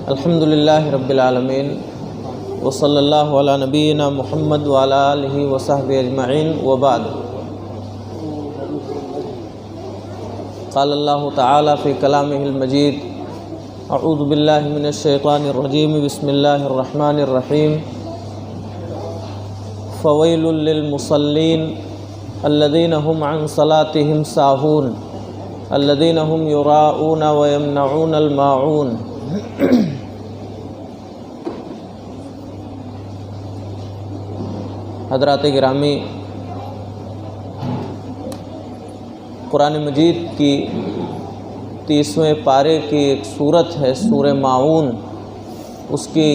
الحمد للہ رب العالمین وصلی اللہ علی نبینا محمد وعلی آلہ وصحبہ اجمعین وبعد۔ قال اللہ تعالی فی کلامہ المجید اعوذ باللہ من الشیطان الرجیم بسم اللہ الرحمن الرحیم فویل للمصلین الذین هم عن صلاتهم ساہون الذین هم یراؤون ویمنعون الماعون۔ حضرات گرامی، قرآن مجید کی 30ویں پارے کی ایک سورت ہے سورہ ماعون، اس کی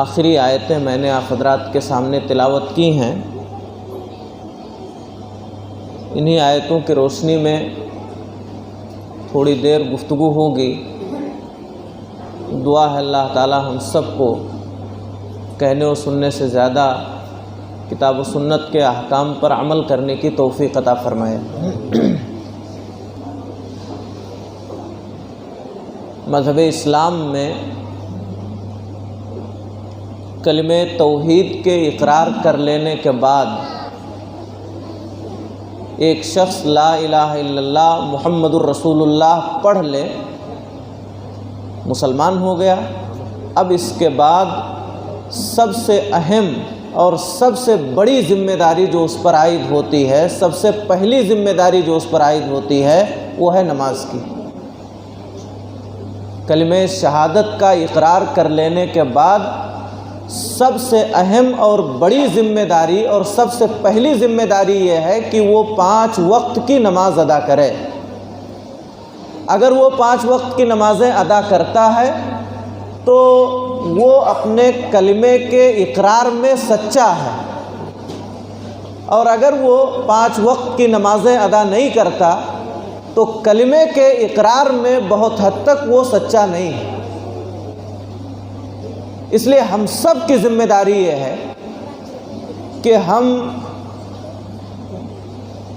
آخری آیتیں میں نے آپ حضرات کے سامنے تلاوت کی ہیں۔ انہی آیتوں کی روشنی میں تھوڑی دیر گفتگو ہوگی۔ دعا ہے اللہ تعالی ہم سب کو کہنے و سننے سے زیادہ کتاب و سنت کے احکام پر عمل کرنے کی توفیق عطا فرمائے۔ مذہب اسلام میں کلمہ توحید کے اقرار کر لینے کے بعد ایک شخص لا الہ الا اللہ محمد الرسول اللہ پڑھ لے، مسلمان ہو گیا۔ اب اس کے بعد سب سے اہم اور سب سے بڑی ذمہ داری جو اس پر عائد ہوتی ہے، سب سے پہلی ذمہ داری جو اس پر عائد ہوتی ہے، وہ ہے نماز کی۔ کلمہ شہادت کا اقرار کر لینے کے بعد سب سے اہم اور بڑی ذمہ داری اور سب سے پہلی ذمہ داری یہ ہے کہ وہ 5 وقت کی نماز ادا کرے۔ اگر وہ 5 وقت کی نمازیں ادا کرتا ہے تو وہ اپنے کلمے کے اقرار میں سچا ہے، اور اگر وہ 5 وقت کی نمازیں ادا نہیں کرتا تو کلمے کے اقرار میں بہت حد تک وہ سچا نہیں ہے۔ اس لیے ہم سب کی ذمہ داری یہ ہے کہ ہم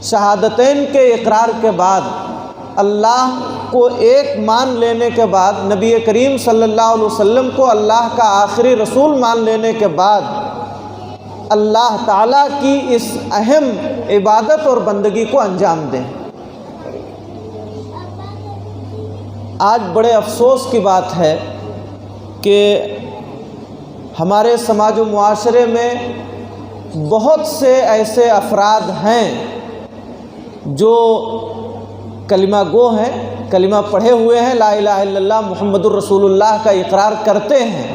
شہادتین کے اقرار کے بعد، اللہ کو ایک مان لینے کے بعد، نبی کریم صلی اللہ علیہ وسلم کو اللہ کا آخری رسول مان لینے کے بعد، اللہ تعالیٰ کی اس اہم عبادت اور بندگی کو انجام دیں۔ آج بڑے افسوس کی بات ہے کہ ہمارے سماج و معاشرے میں بہت سے ایسے افراد ہیں جو کلمہ گو ہیں، کلمہ پڑھے ہوئے ہیں، لا الہ الا اللہ محمد الرسول اللہ کا اقرار کرتے ہیں،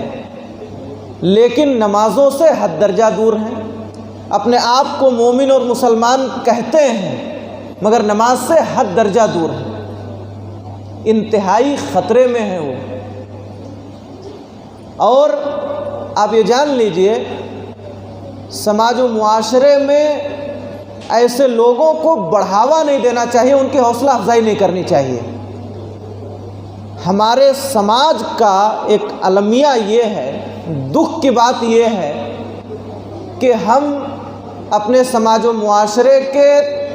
لیکن نمازوں سے حد درجہ دور ہیں۔ اپنے آپ کو مومن اور مسلمان کہتے ہیں مگر نماز سے حد درجہ دور ہیں، انتہائی خطرے میں ہیں وہ۔ اور آپ یہ جان لیجئے، سماج و معاشرے میں ایسے لوگوں کو بڑھاوا نہیں دینا چاہیے، ان کی حوصلہ افزائی نہیں کرنی چاہیے۔ ہمارے سماج کا ایک المیہ یہ ہے، دکھ کی بات یہ ہے کہ ہم اپنے سماج و معاشرے کے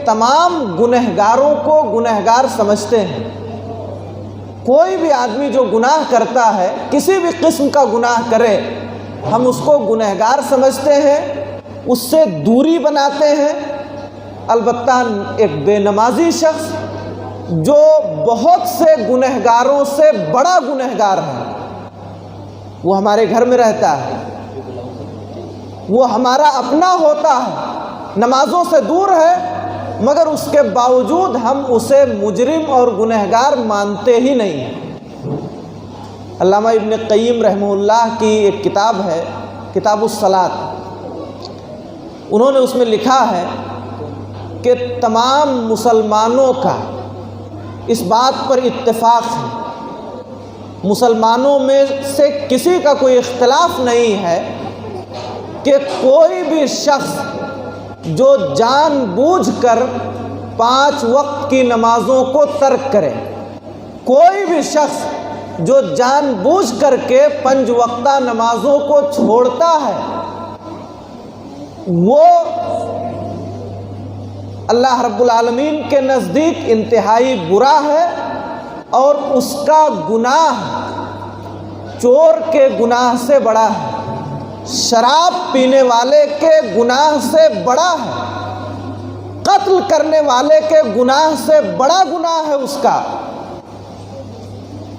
تمام گنہگاروں کو گنہگار سمجھتے ہیں۔ کوئی بھی آدمی جو گناہ کرتا ہے، کسی بھی قسم کا گناہ کرے، ہم اس کو گنہگار سمجھتے ہیں، اس سے دوری بناتے ہیں۔ البتہ ایک بے نمازی شخص جو بہت سے گنہگاروں سے بڑا گنہگار ہے، وہ ہمارے گھر میں رہتا ہے، وہ ہمارا اپنا ہوتا ہے، نمازوں سے دور ہے، مگر اس کے باوجود ہم اسے مجرم اور گنہگار مانتے ہی نہیں ہیں۔ علامہ ابن قیم رحمہ اللہ کی ایک کتاب ہے کتاب الصلاۃ، انہوں نے اس میں لکھا ہے کہ تمام مسلمانوں کا اس بات پر اتفاق ہے، مسلمانوں میں سے کسی کا کوئی اختلاف نہیں ہے کہ کوئی بھی شخص جو جان بوجھ کر 5 وقت کی نمازوں کو ترک کرے، کوئی بھی شخص جو جان بوجھ کر کے 5 وقتہ نمازوں کو چھوڑتا ہے، وہ اللہ رب العالمین کے نزدیک انتہائی برا ہے اور اس کا گناہ چور کے گناہ سے بڑا ہے، شراب پینے والے کے گناہ سے بڑا ہے، قتل کرنے والے کے گناہ سے بڑا گناہ ہے اس کا،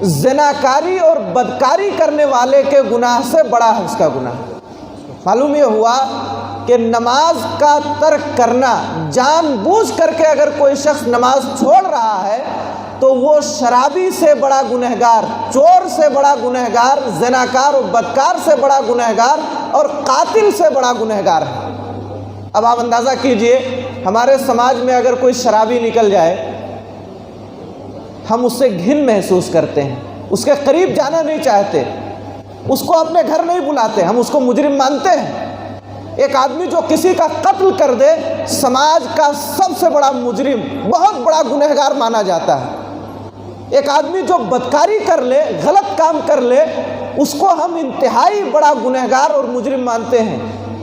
زناکاری اور بدکاری کرنے والے کے گناہ سے بڑا ہے اس کا گناہ۔ معلوم یہ ہوا کہ نماز کا ترک کرنا، جان بوجھ کر کے اگر کوئی شخص نماز چھوڑ رہا ہے تو وہ شرابی سے بڑا گنہگار، چور سے بڑا گنہگار، زناکار اور بدکار سے بڑا گنہگار اور قاتل سے بڑا گنہگار ہے۔ اب آپ اندازہ کیجئے ہمارے سماج میں اگر کوئی شرابی نکل جائے، ہم اس سے گھن محسوس کرتے ہیں، اس کے قریب جانا نہیں چاہتے، اس کو اپنے گھر نہیں بلاتے، ہم اس کو مجرم مانتے ہیں۔ ایک آدمی جو کسی کا قتل کر دے سماج کا سب سے بڑا مجرم، بہت بڑا گنہگار مانا جاتا ہے۔ ایک آدمی جو بدکاری کر لے، غلط کام کر لے، اس کو ہم انتہائی بڑا گنہگار اور مجرم مانتے ہیں۔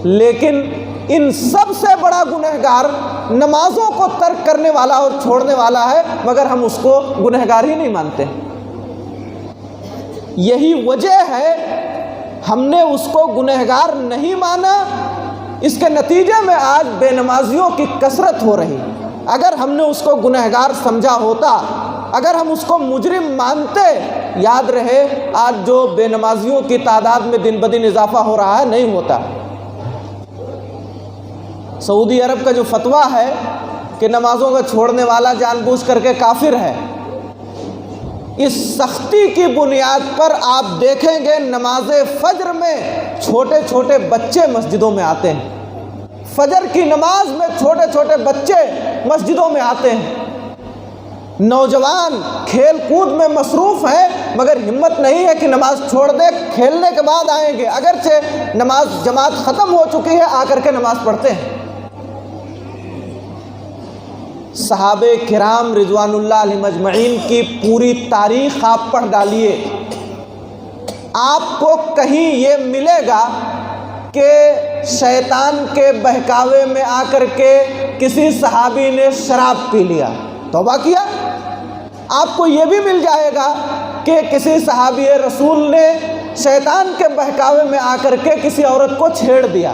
لیکن ان سب سے بڑا گنہگار نمازوں کو ترک کرنے والا اور چھوڑنے والا ہے، مگر ہم اس کو گنہگار ہی نہیں مانتے۔ یہی وجہ ہے ہم نے اس کو گنہگار نہیں مانا، اس کے نتیجے میں آج بے نمازیوں کی کثرت ہو رہی۔ اگر ہم نے اس کو گنہگار سمجھا ہوتا، اگر ہم اس کو مجرم مانتے، یاد رہے آج جو بے نمازیوں کی تعداد میں دن بدن اضافہ ہو رہا ہے نہیں ہوتا۔ سعودی عرب کا جو فتویٰ ہے کہ نمازوں کا چھوڑنے والا جان بوجھ کر کے کافر ہے، اس سختی کی بنیاد پر آپ دیکھیں گے نماز فجر میں چھوٹے چھوٹے بچے مسجدوں میں آتے ہیں، فجر کی نماز میں چھوٹے چھوٹے بچے مسجدوں میں آتے ہیں۔ نوجوان کھیل کود میں مصروف ہیں مگر ہمت نہیں ہے کہ نماز چھوڑ دے، کھیلنے کے بعد آئیں گے، اگرچہ نماز جماعت ختم ہو چکی ہے آ کر کے نماز پڑھتے ہیں۔ صحابہ کرام رضوان اللہ علیہ مجمعین کی پوری تاریخ آپ پڑھ ڈالیے، آپ کو کہیں یہ ملے گا کہ شیطان کے بہکاوے میں آ کر کے کسی صحابی نے شراب پی لیا، توبہ کیا۔ آپ کو یہ بھی مل جائے گا کہ کسی صحابی رسول نے شیطان کے بہکاوے میں آ کر کے کسی عورت کو چھیڑ دیا،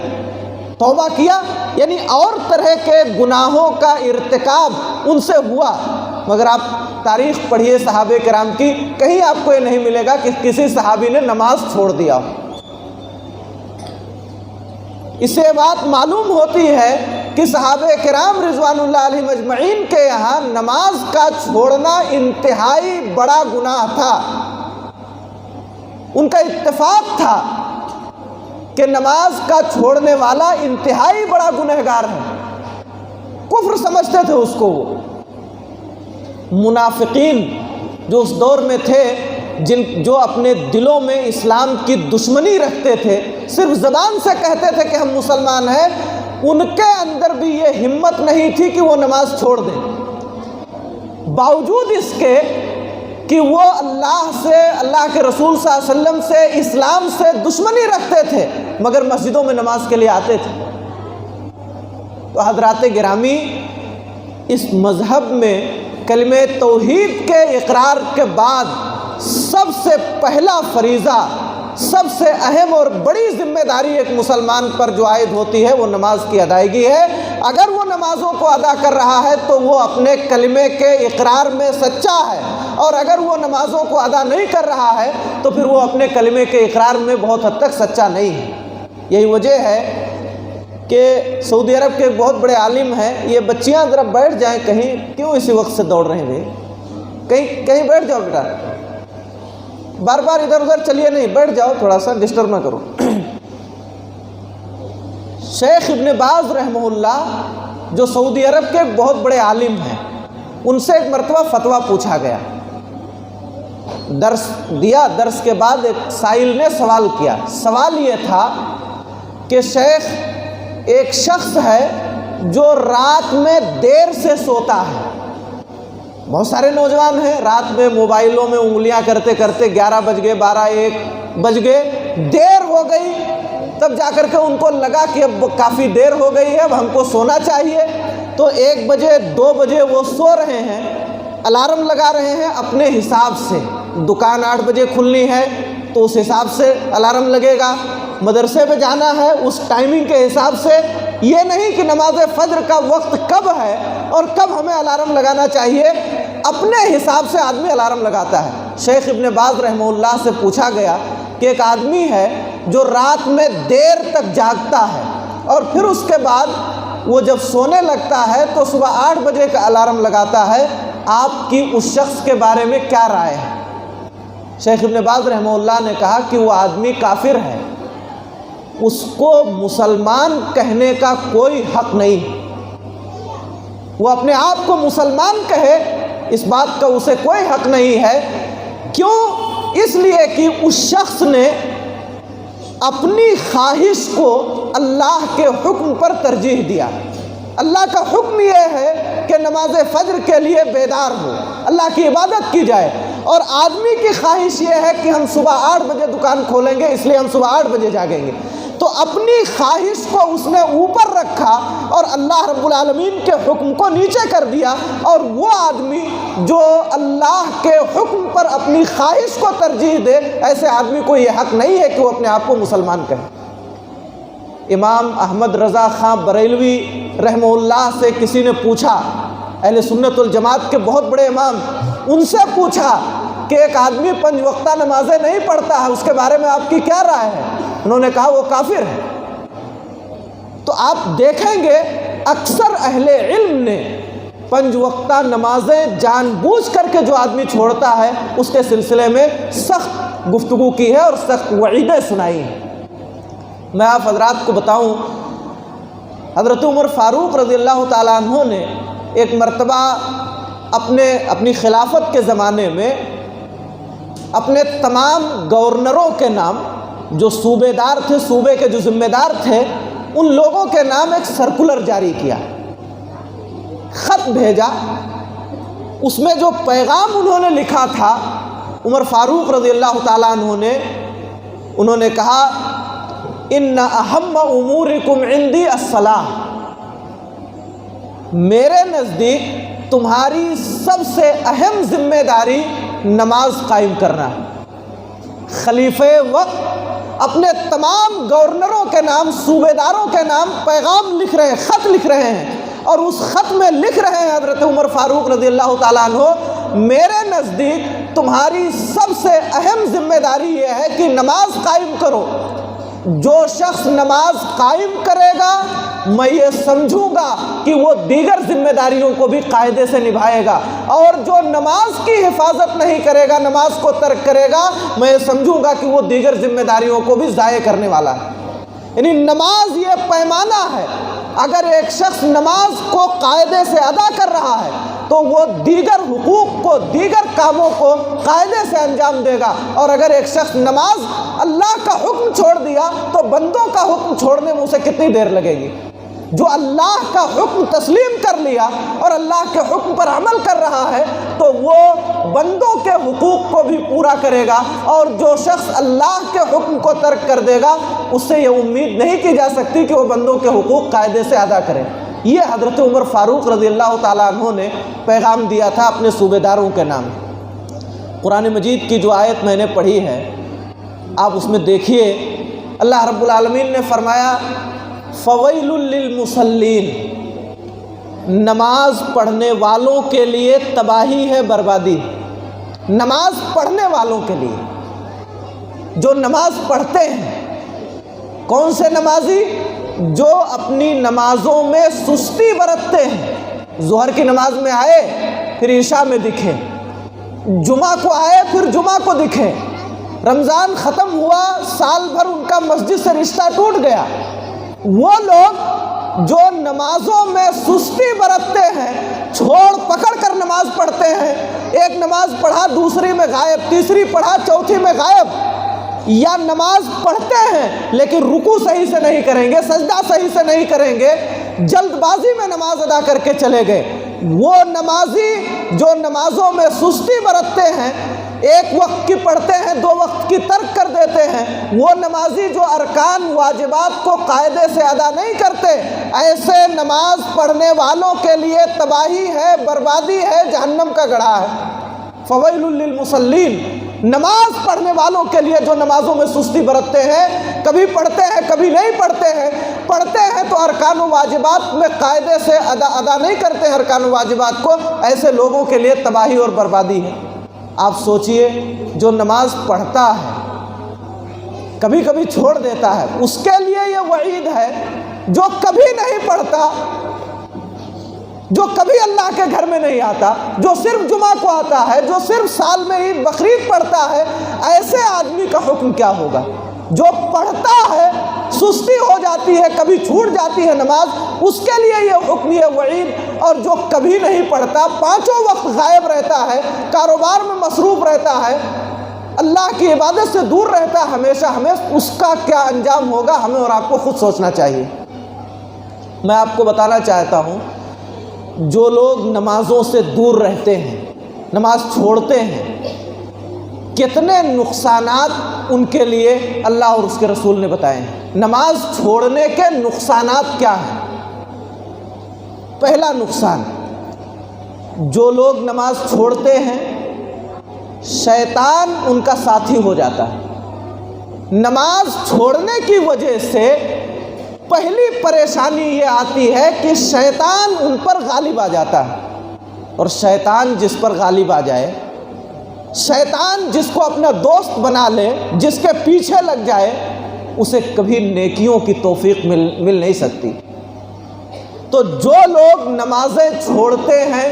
توبہ کیا، یعنی اور طرح کے گناہوں کا ارتکاب ان سے ہوا۔ مگر آپ تاریخ پڑھیے صحابہ کرام کی، کہیں آپ کو یہ نہیں ملے گا کہ کسی صحابی نے نماز چھوڑ دیا ہو۔ اس سے بات معلوم ہوتی ہے کہ صحابہ کرام رضوان اللہ علیہ مجمعین کے یہاں نماز کا چھوڑنا انتہائی بڑا گناہ تھا۔ ان کا اتفاق تھا کہ نماز کا چھوڑنے والا انتہائی بڑا گنہگار ہے، کفر سمجھتے تھے اس کو۔ وہ منافقین جو اس دور میں تھے، جو اپنے دلوں میں اسلام کی دشمنی رکھتے تھے، صرف زبان سے کہتے تھے کہ ہم مسلمان ہیں، ان کے اندر بھی یہ ہمت نہیں تھی کہ وہ نماز چھوڑ دیں، باوجود اس کے کہ وہ اللہ سے، اللہ کے رسول صلی اللہ علیہ وسلم سے، اسلام سے دشمنی رکھتے تھے، مگر مسجدوں میں نماز کے لیے آتے تھے۔ تو حضرات گرامی، اس مذہب میں کلمہ توحید کے اقرار کے بعد سب سے پہلا فریضہ، سب سے اہم اور بڑی ذمہ داری ایک مسلمان پر جو عائد ہوتی ہے وہ نماز کی ادائیگی ہے۔ اگر وہ نمازوں کو ادا کر رہا ہے تو وہ اپنے کلمے کے اقرار میں سچا ہے، اور اگر وہ نمازوں کو ادا نہیں کر رہا ہے تو پھر وہ اپنے کلمے کے اقرار میں بہت حد تک سچا نہیں ہے۔ یہی وجہ ہے کہ سعودی عرب کے ایک بہت بڑے عالم ہیں، یہ بچیاں ذرا بیٹھ جائیں کہیں، کیوں اسی وقت سے دوڑ رہے ہیں؟ کہیں بیٹھ جاؤ بیٹا، بار بار ادھر ادھر چلیے نہیں، بیٹھ جاؤ، تھوڑا سا ڈسٹرب نہ کرو۔ شیخ ابن باز رحمہ اللہ جو سعودی عرب کے بہت بڑے عالم ہیں، ان سے ایک مرتبہ فتویٰ پوچھا گیا، درس دیا، درس کے بعد ایک سائل نے سوال کیا۔ سوال یہ تھا کہ شیخ، ایک شخص ہے جو رات میں دیر سے سوتا ہے، بہت سارے نوجوان ہیں رات میں موبائلوں میں انگلیاں کرتے کرتے 11 بج گئے، 12 1 بج گئے، دیر ہو گئی، تب جا کر کے ان کو لگا کہ اب کافی دیر ہو گئی ہے، اب ہم کو سونا چاہیے، تو 1 بجے 2 بجے وہ سو رہے ہیں۔ الارم لگا رہے ہیں اپنے حساب سے، دکان 8 بجے کھلنی ہے تو اس حساب سے الارم لگے گا، مدرسے پہ جانا ہے اس ٹائمنگ کے حساب سے، یہ نہیں کہ نماز فجر کا وقت کب ہے اور کب ہمیں الارم لگانا چاہیے، اپنے حساب سے آدمی الارم لگاتا ہے۔ شیخ ابن باز رحمہ اللہ سے پوچھا گیا کہ ایک آدمی ہے جو رات میں دیر تک جاگتا ہے اور پھر اس کے بعد وہ جب سونے لگتا ہے تو صبح 8 بجے کا الارم لگاتا ہے، آپ کی اس شخص کے بارے میں کیا رائے ہے؟ شیخ ابن باز رحمہ اللہ نے کہا کہ وہ آدمی کافر ہے، اس کو مسلمان کہنے کا کوئی حق نہیں، وہ اپنے آپ کو مسلمان کہے اس بات کا اسے کوئی حق نہیں ہے۔ کیوں؟ اس لیے کہ اس شخص نے اپنی خواہش کو اللہ کے حکم پر ترجیح دیا۔ اللہ کا حکم یہ ہے کہ نماز فجر کے لیے بیدار ہو، اللہ کی عبادت کی جائے، اور آدمی کی خواہش یہ ہے کہ ہم صبح 8 بجے دکان کھولیں گے اس لیے ہم صبح 8 بجے جاگیں گے، تو اپنی خواہش کو اس نے اوپر رکھا اور اللہ رب العالمین کے حکم کو نیچے کر دیا، اور وہ آدمی جو اللہ کے حکم پر اپنی خواہش کو ترجیح دے، ایسے آدمی کو یہ حق نہیں ہے کہ وہ اپنے آپ کو مسلمان کہے۔ امام احمد رضا خان بریلوی رحمہ اللہ سے کسی نے پوچھا، اہل سنت والجماعت کے بہت بڑے امام، ان سے پوچھا کہ ایک آدمی 5 وقتہ نمازیں نہیں پڑھتا ہے، اس کے بارے میں آپ کی کیا رائے ہے؟ انہوں نے کہا وہ کافر ہے۔ تو آپ دیکھیں گے اکثر اہل علم نے 5 وقتہ نمازیں جان بوجھ کر کے جو آدمی چھوڑتا ہے اس کے سلسلے میں سخت گفتگو کی ہے اور سخت وعیدیں سنائی ہیں۔ میں آپ حضرات کو بتاؤں، حضرت عمر فاروق رضی اللہ تعالیٰ عنہ نے ایک مرتبہ اپنی خلافت کے زمانے میں اپنے تمام گورنروں کے نام، جو صوبے دار تھے، صوبے کے جو ذمہ دار تھے، ان لوگوں کے نام ایک سرکولر جاری کیا، خط بھیجا۔ اس میں جو پیغام انہوں نے لکھا تھا، عمر فاروق رضی اللہ تعالیٰ عنہ نے، انہوں نے کہا ان اہم امورکم عندی الصلاۃ، میرے نزدیک تمہاری سب سے اہم ذمہ داری نماز قائم کرنا ہے۔ خلیفہ وقت اپنے تمام گورنروں کے نام، صوبے داروں کے نام پیغام لکھ رہے ہیں، خط لکھ رہے ہیں، اور اس خط میں لکھ رہے ہیں حضرت عمر فاروق رضی اللہ تعالیٰ عنہ، میرے نزدیک تمہاری سب سے اہم ذمہ داری یہ ہے کہ نماز قائم کرو۔ جو شخص نماز قائم کرے گا میں یہ سمجھوں گا کہ وہ دیگر ذمہ داریوں کو بھی قاعدے سے نبھائے گا، اور جو نماز کی حفاظت نہیں کرے گا، نماز کو ترک کرے گا، میں یہ سمجھوں گا کہ وہ دیگر ذمہ داریوں کو بھی ضائع کرنے والا ہے۔ یعنی نماز یہ پیمانہ ہے، اگر ایک شخص نماز کو قاعدے سے ادا کر رہا ہے تو وہ دیگر حقوق کو، دیگر کاموں کو قاعدے سے انجام دے گا، اور اگر ایک شخص نماز اللہ کا حکم چھوڑ دیا تو بندوں کا حکم چھوڑنے میں اسے کتنی دیر لگے گی؟ جو اللہ کا حکم تسلیم کر لیا اور اللہ کے حکم پر عمل کر رہا ہے تو وہ بندوں کے حقوق کو بھی پورا کرے گا، اور جو شخص اللہ کے حکم کو ترک کر دے گا اس سے یہ امید نہیں کی جا سکتی کہ وہ بندوں کے حقوق قاعدے سے ادا کرے۔ یہ حضرت عمر فاروق رضی اللہ تعالیٰ عنہ نے پیغام دیا تھا اپنے صوبے داروں کے نام۔ قرآن مجید کی جو آیت میں نے پڑھی ہے آپ اس میں دیکھیے، اللہ رب العالمین نے فرمایا فویل للمصلین، نماز پڑھنے والوں کے لیے تباہی ہے، بربادی۔ نماز پڑھنے والوں کے لیے، جو نماز پڑھتے ہیں۔ کون سے نمازی؟ جو اپنی نمازوں میں سستی برتتے ہیں، ظہر کی نماز میں آئے پھر عشاء میں دکھے، جمعہ کو آئے پھر جمعہ کو دکھے، رمضان ختم ہوا سال بھر ان کا مسجد سے رشتہ ٹوٹ گیا۔ وہ لوگ جو نمازوں میں سستی برتتے ہیں، چھوڑ پکڑ کر نماز پڑھتے ہیں، ایک نماز پڑھا دوسری میں غائب، تیسری پڑھا چوتھی میں غائب، یا نماز پڑھتے ہیں لیکن رکوع صحیح سے نہیں کریں گے، سجدہ صحیح سے نہیں کریں گے، جلد بازی میں نماز ادا کر کے چلے گئے، وہ نمازی جو نمازوں میں سستی برتتے ہیں، ایک وقت کی پڑھتے ہیں 2 وقت کی ترک کر دیتے ہیں، وہ نمازی جو ارکان واجبات کو قاعدے سے ادا نہیں کرتے، ایسے نماز پڑھنے والوں کے لیے تباہی ہے، بربادی ہے، جہنم کا گڑھا ہے۔ فویل للمصلین، نماز پڑھنے والوں کے لیے جو نمازوں میں سستی برتتے ہیں، کبھی پڑھتے ہیں کبھی نہیں پڑھتے ہیں، پڑھتے ہیں تو ارکان و واجبات میں قاعدے سے ادا نہیں کرتے ہیں ارکان و واجبات کو، ایسے لوگوں کے لیے تباہی اور بربادی ہے۔ آپ سوچئے، جو نماز پڑھتا ہے کبھی کبھی چھوڑ دیتا ہے، اس کے لیے یہ وعید ہے۔ جو کبھی نہیں پڑھتا، جو کبھی اللہ کے گھر میں نہیں آتا، جو صرف جمعہ کو آتا ہے، جو صرف سال میں عید بقرعید پڑھتا ہے، ایسے آدمی کا حکم کیا ہوگا؟ جو پڑھتا ہے، سستی ہو جاتی ہے، کبھی چھوٹ جاتی ہے نماز، اس کے لیے یہ حکم، یہ وعید۔ اور جو کبھی نہیں پڑھتا، 5 وقت غائب رہتا ہے، کاروبار میں مصروف رہتا ہے، اللہ کی عبادت سے دور رہتا ہے ہمیشہ، اس کا کیا انجام ہوگا، ہمیں اور آپ کو خود سوچنا چاہیے۔ میں آپ کو بتانا چاہتا ہوں، جو لوگ نمازوں سے دور رہتے ہیں، نماز چھوڑتے ہیں، کتنے نقصانات ان کے لیے اللہ اور اس کے رسول نے بتائے ہیں۔ نماز چھوڑنے کے نقصانات کیا ہیں؟ پہلا نقصان، جو لوگ نماز چھوڑتے ہیں، شیطان ان کا ساتھی ہو جاتا ہے۔ نماز چھوڑنے کی وجہ سے پہلی پریشانی یہ آتی ہے کہ شیطان ان پر غالب آ جاتا ہے، اور شیطان جس پر غالب آ جائے، شیطان جس کو اپنا دوست بنا لے، جس کے پیچھے لگ جائے، اسے کبھی نیکیوں کی توفیق مل نہیں سکتی۔ تو جو لوگ نمازیں چھوڑتے ہیں،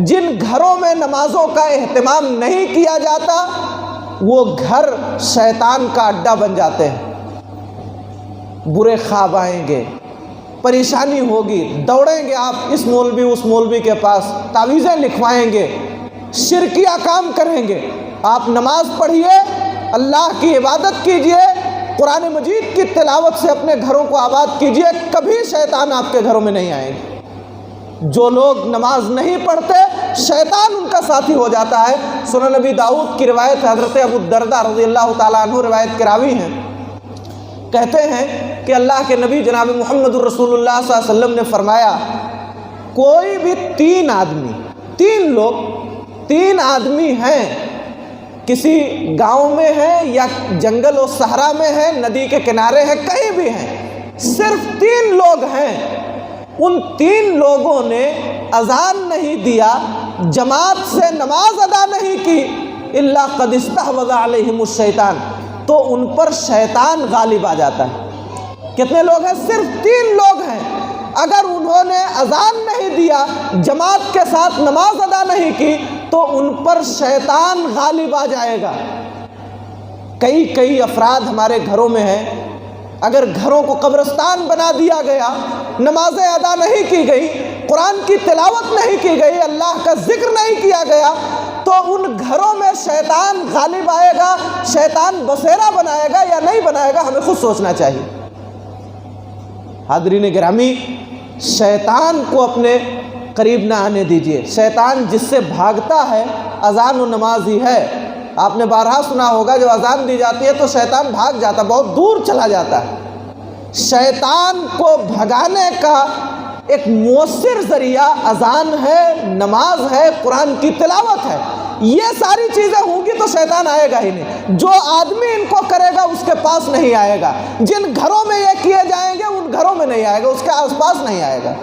جن گھروں میں نمازوں کا اہتمام نہیں کیا جاتا، وہ گھر شیطان کا اڈا بن جاتے ہیں۔ برے خواب آئیں گے، پریشانی ہوگی، دوڑیں گے آپ اس مولوی اس مولوی کے پاس، تعویذیں لکھوائیں گے، شرکیہ کام کریں گے۔ آپ نماز پڑھیے، اللہ کی عبادت کیجئے، قرآن مجید کی تلاوت سے اپنے گھروں کو آباد کیجئے، کبھی شیطان آپ کے گھروں میں نہیں آئیں گے۔ جو لوگ نماز نہیں پڑھتے، شیطان ان کا ساتھی ہو جاتا ہے۔ سنن نبی داؤد کی روایت، حضرت ابو الدرداء رضی اللہ تعالیٰ عنہ روایت کے راوی ہیں، کہتے ہیں کہ اللہ کے نبی جناب محمد الرسول اللہ صلی اللہ علیہ وسلم نے فرمایا، کوئی بھی 3 آدمی، 3 آدمی ہیں، کسی گاؤں میں ہیں یا جنگل و صحرا میں ہیں، ندی کے کنارے ہیں، کہیں بھی ہیں، صرف 3 لوگ ہیں، ان 3 لوگوں نے اذان نہیں دیا، جماعت سے نماز ادا نہیں کی، الا قد استحوذ علیہم الشیطان، تو ان پر شیطان غالب آ جاتا ہے۔ کتنے لوگ ہیں؟ صرف 3 لوگ ہیں۔ اگر انہوں نے اذان نہیں دیا، جماعت کے ساتھ نماز ادا نہیں کی، تو ان پر شیطان غالب آ جائے گا۔ کئی افراد ہمارے گھروں میں ہیں، اگر گھروں کو قبرستان بنا دیا گیا، نمازیں ادا نہیں کی گئی، قرآن کی تلاوت نہیں کی گئی، اللہ کا ذکر نہیں کیا گیا، تو ان گھروں میں شیطان غالب آئے گا، شیطان بسیرا بنائے گا یا نہیں بنائے گا، ہمیں خود سوچنا چاہیے۔ حاضرین گرامی، شیطان کو اپنے قریب نہ آنے دیجیے۔ شیطان جس سے بھاگتا ہے، اذان و نماز ہی ہے۔ آپ نے بارہا سنا ہوگا، جب اذان دی جاتی ہے تو شیطان بھاگ جاتا، بہت دور چلا جاتا ہے۔ شیطان کو بھگانے کا ایک مؤثر ذریعہ اذان ہے، نماز ہے، قرآن کی تلاوت ہے۔ یہ ساری چیزیں ہوں گی تو شیطان آئے گا ہی نہیں۔ جو آدمی ان کو کرے گا اس کے پاس نہیں آئے گا۔ جن گھروں میں یہ کیے جائیں گے ان گھروں میں نہیں آئے گا، اس کے آس پاس نہیں آئے گا۔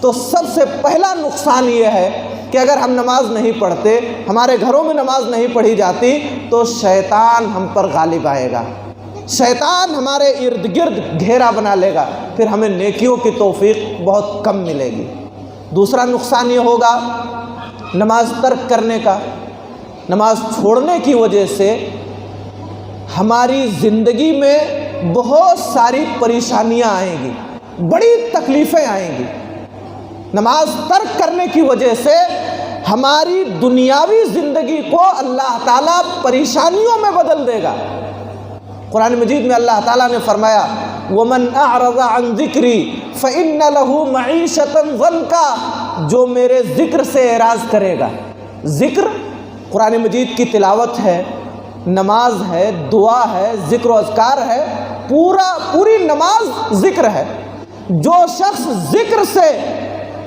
تو سب سے پہلا نقصان یہ ہے کہ اگر ہم نماز نہیں پڑھتے، ہمارے گھروں میں نماز نہیں پڑھی جاتی، تو شیطان ہم پر غالب آئے گا، شیطان ہمارے ارد گرد گھیرا بنا لے گا، پھر ہمیں نیکیوں کی توفیق بہت کم ملے گی۔ دوسرا نقصان یہ ہوگا نماز ترک کرنے کا۔ نماز چھوڑنے کی وجہ سے ہماری زندگی میں بہت ساری پریشانیاں آئیں گی، بڑی تکلیفیں آئیں گی۔ نماز ترک کرنے کی وجہ سے ہماری دنیاوی زندگی کو اللہ تعالیٰ پریشانیوں میں بدل دے گا۔ قرآن مجید میں اللہ تعالیٰ نے فرمایا وَمَنْ أَعْرَضَ عَنْ ذِكْرِي فَإِنَّ لَهُ مَعِيشَةً ضَنْكًا، جو میرے ذکر سے اعراض کرے گا. ذکر قرآن مجید کی تلاوت ہے، نماز ہے، دعا ہے، ذکر و اذکار ہے، پوری نماز ذکر ہے. جو شخص ذکر سے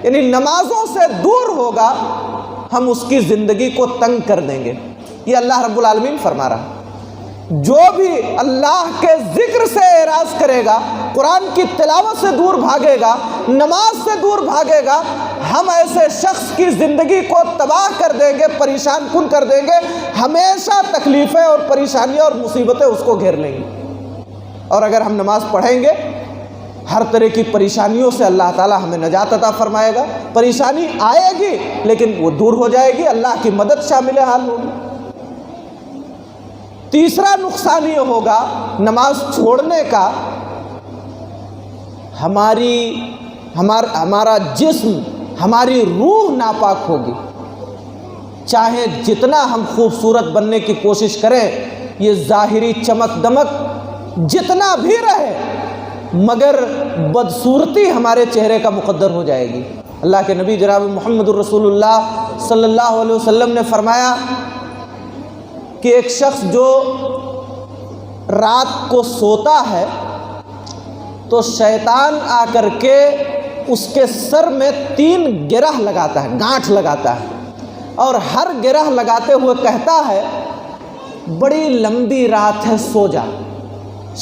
یعنی نمازوں سے دور ہوگا ہم اس کی زندگی کو تنگ کر دیں گے. یہ اللہ رب العالمین فرما رہا ہے. جو بھی اللہ کے ذکر سے اعراض کرے گا، قرآن کی تلاوت سے دور بھاگے گا، نماز سے دور بھاگے گا، ہم ایسے شخص کی زندگی کو تباہ کر دیں گے، پریشان کن کر دیں گے. ہمیشہ تکلیفیں اور پریشانیاں اور مصیبتیں اس کو گھیر لیں گی. اور اگر ہم نماز پڑھیں گے ہر طرح کی پریشانیوں سے اللہ تعالی ہمیں نجات عطا فرمائے گا. پریشانی آئے گی لیکن وہ دور ہو جائے گی، اللہ کی مدد شامل حال ہوگی. تیسرا نقصان یہ ہوگا نماز چھوڑنے کا، ہمارا جسم، ہماری روح ناپاک ہوگی. چاہے جتنا ہم خوبصورت بننے کی کوشش کریں، یہ ظاہری چمک دمک جتنا بھی رہے، مگر بدصورتی ہمارے چہرے کا مقدر ہو جائے گی. اللہ کے نبی جناب محمد الرسول اللہ صلی اللہ علیہ وسلم نے فرمایا کہ ایک شخص جو رات کو سوتا ہے تو شیطان آ کر کے اس کے سر میں 3 گرہ لگاتا ہے، گانٹھ لگاتا ہے، اور ہر گرہ لگاتے ہوئے کہتا ہے بڑی لمبی رات ہے سو جا.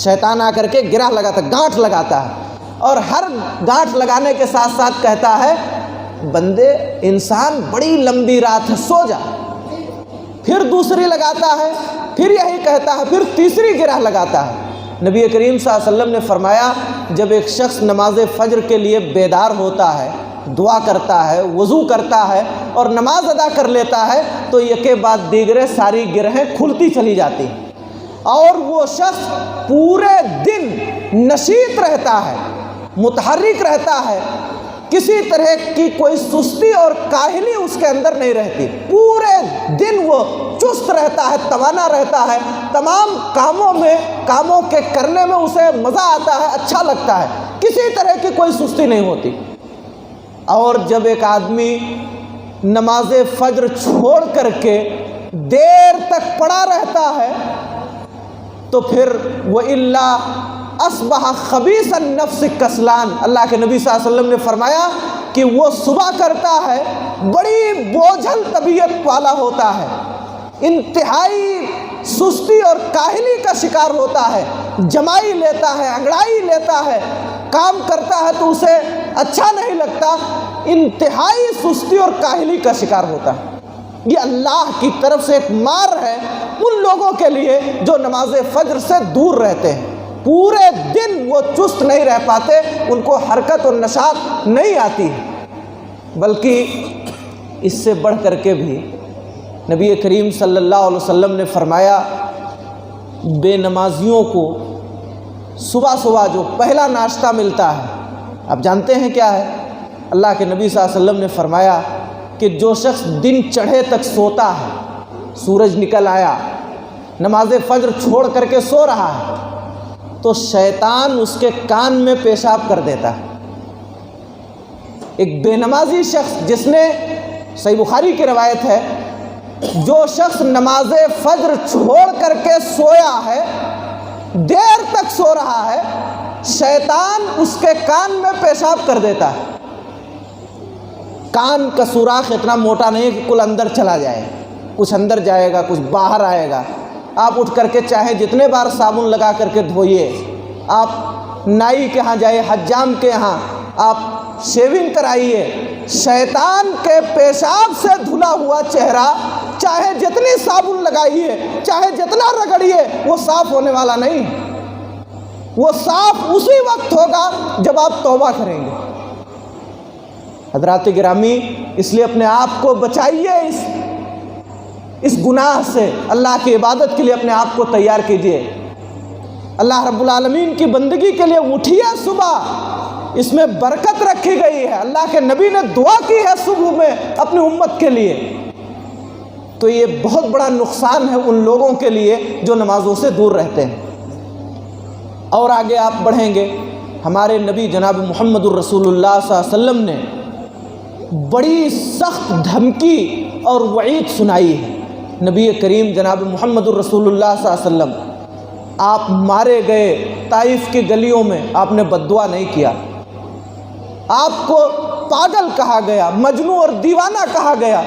شیطان آ کر کے گرہ لگاتا ہے، گانٹھ لگاتا ہے، اور ہر گانٹھ لگانے کے ساتھ ساتھ کہتا ہے بندے انسان بڑی لمبی رات ہے سو جا. پھر دوسری لگاتا ہے، پھر یہی کہتا ہے، پھر تیسری گرہ لگاتا ہے. نبی کریم صلی اللہ علیہ وسلم نے فرمایا جب ایک شخص نماز فجر کے لیے بیدار ہوتا ہے، دعا کرتا ہے، وضو کرتا ہے اور نماز ادا کر لیتا ہے تو یکے بعد دیگرے ساری گرہیں کھلتی چلی جاتی ہیں، اور وہ شخص پورے دن نشیط رہتا ہے، متحرک رہتا ہے، کسی طرح کی کوئی سستی اور کاہلی اس کے اندر نہیں رہتی. پورے دن وہ چست رہتا ہے، توانا رہتا ہے، تمام کاموں کے کرنے میں اسے مزہ آتا ہے، اچھا لگتا ہے، کسی طرح کی کوئی سستی نہیں ہوتی. اور جب ایک آدمی نماز فجر چھوڑ کر کے دیر تک پڑا رہتا ہے تو پھر وَإِلَّا اصبح خبیث النفس کسلان. اللہ کے نبی صلی اللہ علیہ وسلم نے فرمایا کہ وہ صبح کرتا ہے بڑی بوجھل طبیعت والا ہوتا ہے، انتہائی سستی اور کاہلی کا شکار ہوتا ہے، جمائی لیتا ہے، انگڑائی لیتا ہے، کام کرتا ہے تو اسے اچھا نہیں لگتا، انتہائی سستی اور کاہلی کا شکار ہوتا ہے. یہ اللہ کی طرف سے ایک مار ہے ان لوگوں کے لیے جو نماز فجر سے دور رہتے ہیں. پورے دن وہ چست نہیں رہ پاتے، ان کو حرکت اور نشاط نہیں آتی ہے. بلکہ اس سے بڑھ کر کے بھی نبی کریم صلی اللہ علیہ وسلم نے فرمایا بے نمازیوں کو صبح صبح جو پہلا ناشتہ ملتا ہے، آپ جانتے ہیں کیا ہے؟ اللہ کے نبی صلی اللہ علیہ وسلم نے فرمایا کہ جو شخص دن چڑھے تک سوتا ہے، سورج نکل آیا، نماز فجر چھوڑ کر کے سو رہا ہے تو شیطان اس کے کان میں پیشاب کر دیتا ہے. ایک بے نمازی شخص جس نے، صحیح بخاری کی روایت ہے، جو شخص نماز فجر چھوڑ کر کے سویا ہے، دیر تک سو رہا ہے، شیطان اس کے کان میں پیشاب کر دیتا ہے. کان کا سوراخ اتنا موٹا نہیں کہ کل اندر چلا جائے، کچھ اندر جائے گا، کچھ باہر آئے گا. آپ اٹھ کر کے چاہے جتنے بار صابن لگا کر کے دھوئیے، آپ نائی کے ہاں جائے، حجام کے ہاں آپ شیونگ کرائیے، شیطان کے پیشاب سے دھلا ہوا چہرہ چاہے جتنی صابن لگائیے، چاہے جتنا رگڑیے، وہ صاف ہونے والا نہیں. وہ صاف اسی وقت ہوگا جب آپ توبہ کریں گے. حضرات گرامی، اس لیے اپنے آپ کو بچائیے اس گناہ سے، اللہ کی عبادت کے لیے اپنے آپ کو تیار کیجیے. اللہ رب العالمین کی بندگی کے لیے اٹھیے صبح، اس میں برکت رکھی گئی ہے. اللہ کے نبی نے دعا کی ہے صبح میں اپنی امت کے لیے. تو یہ بہت بڑا نقصان ہے ان لوگوں کے لیے جو نمازوں سے دور رہتے ہیں. اور آگے آپ بڑھیں گے، ہمارے نبی جناب محمد الرسول اللہ صلی اللہ علیہ وسلم نے بڑی سخت دھمکی اور وعید سنائی ہے۔ نبی کریم جناب محمد الرسول اللہ صلی اللہ علیہ وسلم، آپ مارے گئے طائف کی گلیوں میں، آپ نے بد دعا نہیں کیا، آپ کو پاگل کہا گیا، مجنون اور دیوانہ کہا گیا،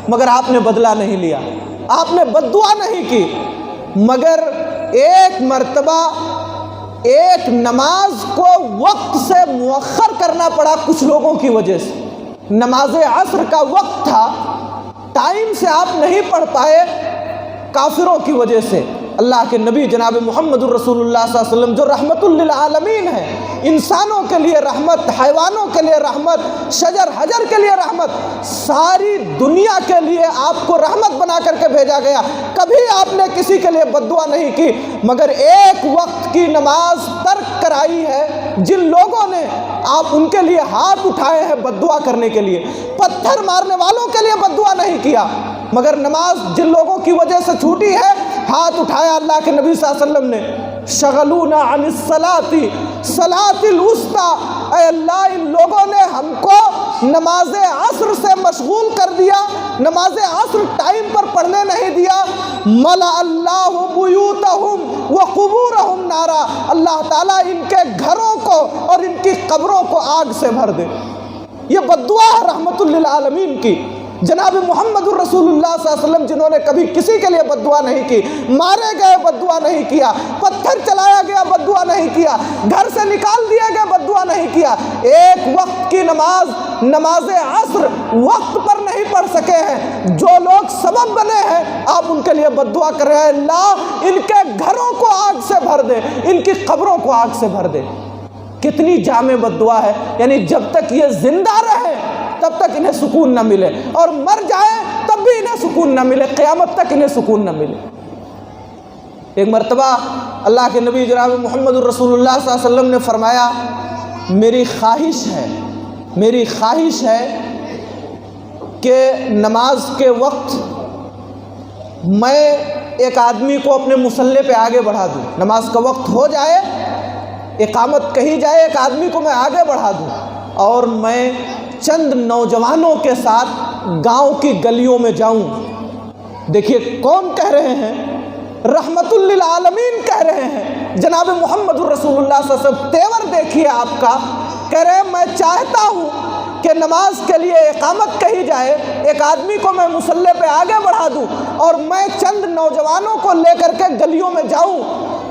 مگر آپ نے بدلہ نہیں لیا، آپ نے بد دعا نہیں کی، مگر ایک مرتبہ ایک نماز کو وقت سے مؤخر کرنا پڑا کچھ لوگوں کی وجہ سے۔ نماز عصر کا وقت تھا، ٹائم سے آپ نہیں پڑھ پائے کافروں کی وجہ سے۔ اللہ کے نبی جناب محمد الرسول اللہ صلی اللہ علیہ وسلم جو رحمت للعالمین ہیں، انسانوں کے لیے رحمت، حیوانوں کے لیے رحمت، شجر حجر کے لیے رحمت، ساری دنیا کے لیے آپ کو رحمت بنا کر کے بھیجا گیا۔ کبھی آپ نے کسی کے لیے بد دعا نہیں کی، مگر ایک وقت کی نماز ترک کرائی ہے جن لوگوں نے، آپ ان کے لیے ہاتھ اٹھائے ہیں بد دعا کرنے کے لیے، پتھر مارنے والوں کے لیے بد دعا نہیں کیا، مگر نماز جن لوگوں کی وجہ سے چھوٹی ہے ہاتھ اٹھایا اللہ کے نبی صلی اللہ علیہ وسلم نے۔ شغلونا عن الصلاۃ صلاۃ الوسطی، اے اللہ ان لوگوں نے ہم کو نماز عصر سے مشغول کر دیا، نماز عصر ٹائم پر پڑھنے نہیں دیا۔ ملأ اللہ بیوتہم وقبورہم نارا، اللہ تعالیٰ ان کے گھروں کو اور ان کی قبروں کو آگ سے بھر دے۔ یہ بد دعا ہے رحمت للعالمین کی۔ جناب محمد الرسول اللہ صلی اللہ علیہ وسلم جنہوں نے کبھی کسی کے لیے بد دعا نہیں کی، مارے گئے بد دعا نہیں کیا، پتھر چلایا گیا بد دعا نہیں کیا، گھر سے نکال دیے گئے بد دعا نہیں کیا، ایک وقت کی نماز عصر وقت پر نہیں پڑھ سکے ہیں، جو لوگ سبب بنے ہیں آپ ان کے لیے بد دعا کر رہے ہیں، اللہ ان کے گھروں کو آگ سے بھر دے، ان کی قبروں کو آگ سے بھر دے۔ کتنی جامع بد دعا ہے، یعنی جب تک یہ زندہ رہے تب تک انہیں سکون نہ ملے، اور مر جائے تب بھی انہیں سکون نہ ملے، قیامت تک انہیں سکون نہ ملے۔ ایک مرتبہ اللہ کے نبی جناب محمد الرسول اللہ صلی اللہ علیہ وسلم نے فرمایا، میری خواہش ہے کہ نماز کے وقت میں ایک آدمی کو اپنے مصلی پہ آگے بڑھا دوں، نماز کا وقت ہو جائے، اقامت کہی جائے، ایک آدمی کو میں آگے بڑھا دوں اور میں چند نوجوانوں کے ساتھ گاؤں کی گلیوں میں جاؤں۔ دیکھیے کون کہہ رہے ہیں؟ رحمت للعالمین کہہ رہے ہیں، جناب محمد الرسول اللہ صلی اللہ علیہ وسلم۔ تیور دیکھیے آپ کا، کہہ رہے ہیں میں چاہتا ہوں کہ نماز کے لیے اقامت کہی جائے، ایک آدمی کو میں مصلی پہ آگے بڑھا دوں اور میں چند نوجوانوں کو لے کر کے گلیوں میں جاؤں،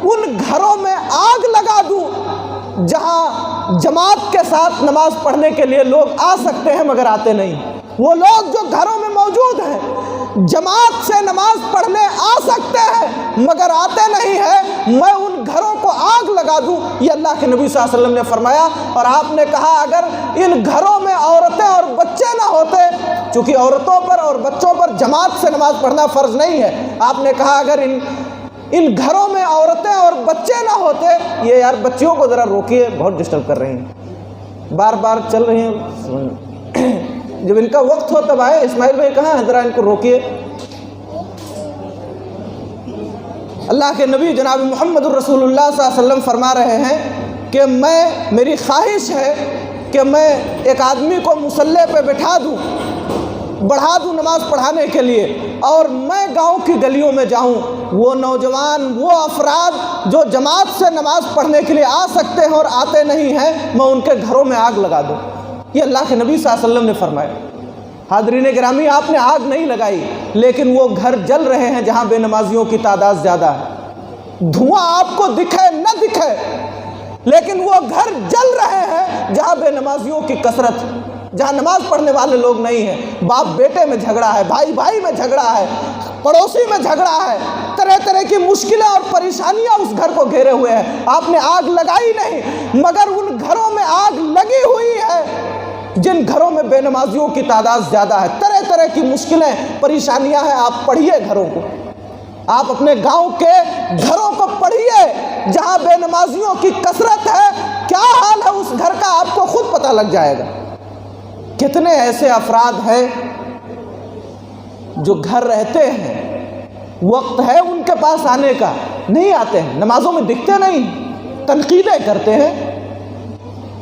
ان گھروں میں آگ لگا دوں جہاں جماعت کے ساتھ نماز پڑھنے کے لیے لوگ آ سکتے ہیں مگر آتے نہیں۔ وہ لوگ جو گھروں میں موجود ہیں، جماعت سے نماز پڑھنے آ سکتے ہیں مگر آتے نہیں ہیں، میں ان گھروں کو آگ لگا دوں، یہ اللہ کے نبی صلی اللہ علیہ وسلم نے فرمایا۔ اور آپ نے کہا اگر ان گھروں میں عورتیں اور بچے نہ ہوتے، چونکہ عورتوں پر اور بچوں پر جماعت سے نماز پڑھنا فرض نہیں ہے، آپ نے کہا اگر ان گھروں میں عورتیں اور بچے نہ ہوتے، یہ یار بچیوں کو ذرا روکیے، بہت ڈسٹرب کر رہی ہیں، بار بار چل رہی ہیں، جب ان کا وقت ہو تب آئے۔ اسماعیل بھائی کہاں ہیں؟ ذرا ان کو روکیے۔ اللہ کے نبی جناب محمد الرسول اللہ صلی اللہ علیہ وسلم فرما رہے ہیں کہ میری خواہش ہے کہ میں ایک آدمی کو مصلی پہ بڑھا دوں نماز پڑھانے کے لیے، اور میں گاؤں کی گلیوں میں جاؤں، وہ نوجوان، وہ افراد جو جماعت سے نماز پڑھنے کے لیے آ سکتے ہیں اور آتے نہیں ہیں، میں ان کے گھروں میں آگ لگا دوں۔ یہ اللہ کے نبی صلی اللہ علیہ وسلم نے فرمایا۔ حاضرین گرامی، آپ نے آگ نہیں لگائی، لیکن وہ گھر جل رہے ہیں جہاں بے نمازیوں کی تعداد زیادہ ہے۔ دھواں آپ کو دکھے نہ دکھے، لیکن وہ گھر جل رہے ہیں جہاں بے نمازیوں کی کثرت، جہاں نماز پڑھنے والے لوگ نہیں ہیں۔ باپ بیٹے میں جھگڑا ہے، بھائی بھائی میں جھگڑا ہے، پڑوسی میں جھگڑا ہے، طرح طرح کی مشکلیں اور پریشانیاں اس گھر کو گھیرے ہوئے ہیں۔ آپ نے آگ لگائی نہیں، مگر ان گھروں میں آگ لگی ہوئی ہے جن گھروں میں بے نمازیوں کی تعداد زیادہ ہے، طرح طرح کی مشکلیں پریشانیاں ہیں۔ آپ پڑھیے گھروں کو، آپ اپنے گاؤں کے گھروں کو پڑھیے جہاں بے نمازیوں کی کثرت ہے، کیا حال ہے اس گھر کا آپ کو خود پتہ لگ جائے گا۔ کتنے ایسے افراد ہیں جو گھر رہتے ہیں، وقت ہے ان کے پاس آنے کا، نہیں آتے ہیں، نمازوں میں دکھتے نہیں، تنقیدیں کرتے ہیں،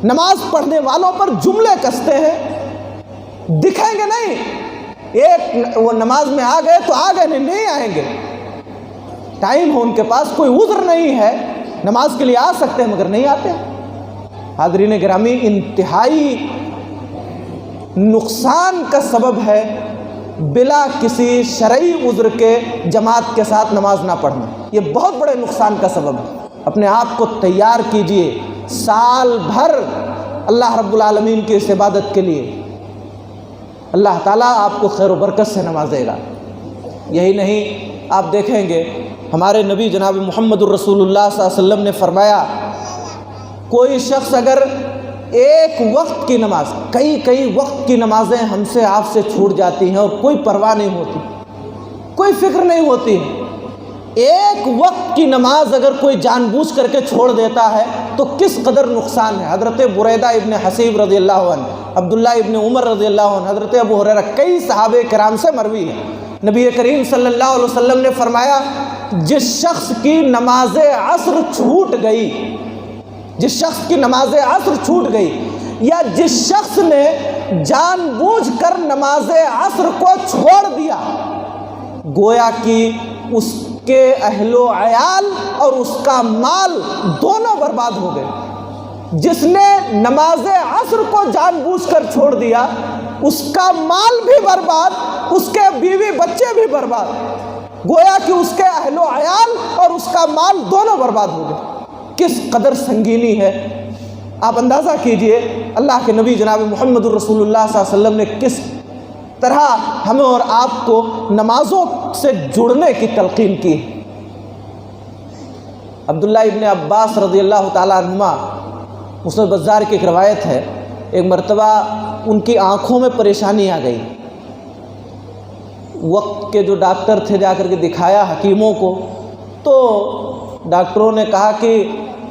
نماز پڑھنے والوں پر جملے کستے ہیں، دکھیں گے نہیں، ایک وہ نماز میں آ گئے تو آ گئے، نہیں آئیں گے، ٹائم ہو ان کے پاس، کوئی عذر نہیں ہے، نماز کے لیے آ سکتے ہیں مگر نہیں آتے۔ حاضرین گرامی، انتہائی نقصان کا سبب ہے بلا کسی شرعی عذر کے جماعت کے ساتھ نماز نہ پڑھنا، یہ بہت بڑے نقصان کا سبب ہے۔ اپنے آپ کو تیار کیجئے سال بھر اللہ رب العالمین کی اس عبادت کے لیے، اللہ تعالیٰ آپ کو خیر و برکت سے نوازے گا۔ یہی نہیں، آپ دیکھیں گے ہمارے نبی جناب محمد الرسول اللہ صلی اللہ علیہ وسلم نے فرمایا، کوئی شخص اگر ایک وقت کی نماز، کئی وقت کی نمازیں ہم سے آپ سے چھوٹ جاتی ہیں اور کوئی پرواہ نہیں ہوتی، کوئی فکر نہیں ہوتی، ایک وقت کی نماز اگر کوئی جان بوجھ کر کے چھوڑ دیتا ہے تو کس قدر نقصان ہے۔ حضرت بریدہ ابن حصیب رضی اللہ عنہ، عبداللہ ابن عمر رضی اللہ عنہ، حضرت ابو ہریرہ، کئی صحابہ کرام سے مروی ہے، نبی کریم صلی اللہ علیہ وسلم نے فرمایا، جس شخص کی نماز عصر چھوٹ گئی، جس شخص کی نماز عصر چھوٹ گئی، یا جس شخص نے جان بوجھ کر نماز عصر کو چھوڑ دیا، گویا کہ اس کے اہل و عیال اور اس کا مال دونوں برباد ہو گئے۔ جس نے نماز عصر کو جان بوجھ کر چھوڑ دیا، اس کا مال بھی برباد، اس کے بیوی بچے بھی برباد، گویا کہ اس کے اہل و عیال اور اس کا مال دونوں برباد ہو گئے۔ کس قدر سنگینی ہے، آپ اندازہ کیجئے اللہ کے نبی جناب محمد الرسول اللہ صلی اللہ علیہ وسلم نے کس طرح ہمیں اور آپ کو نمازوں سے جڑنے کی تلقین کی۔ عبداللہ ابن عباس رضی اللہ تعالیٰ عنہما، مسند بزار کی ایک روایت ہے، ایک مرتبہ ان کی آنکھوں میں پریشانی آ گئی، وقت کے جو ڈاکٹر تھے جا کر کے دکھایا حکیموں کو، تو ڈاکٹروں نے کہا کہ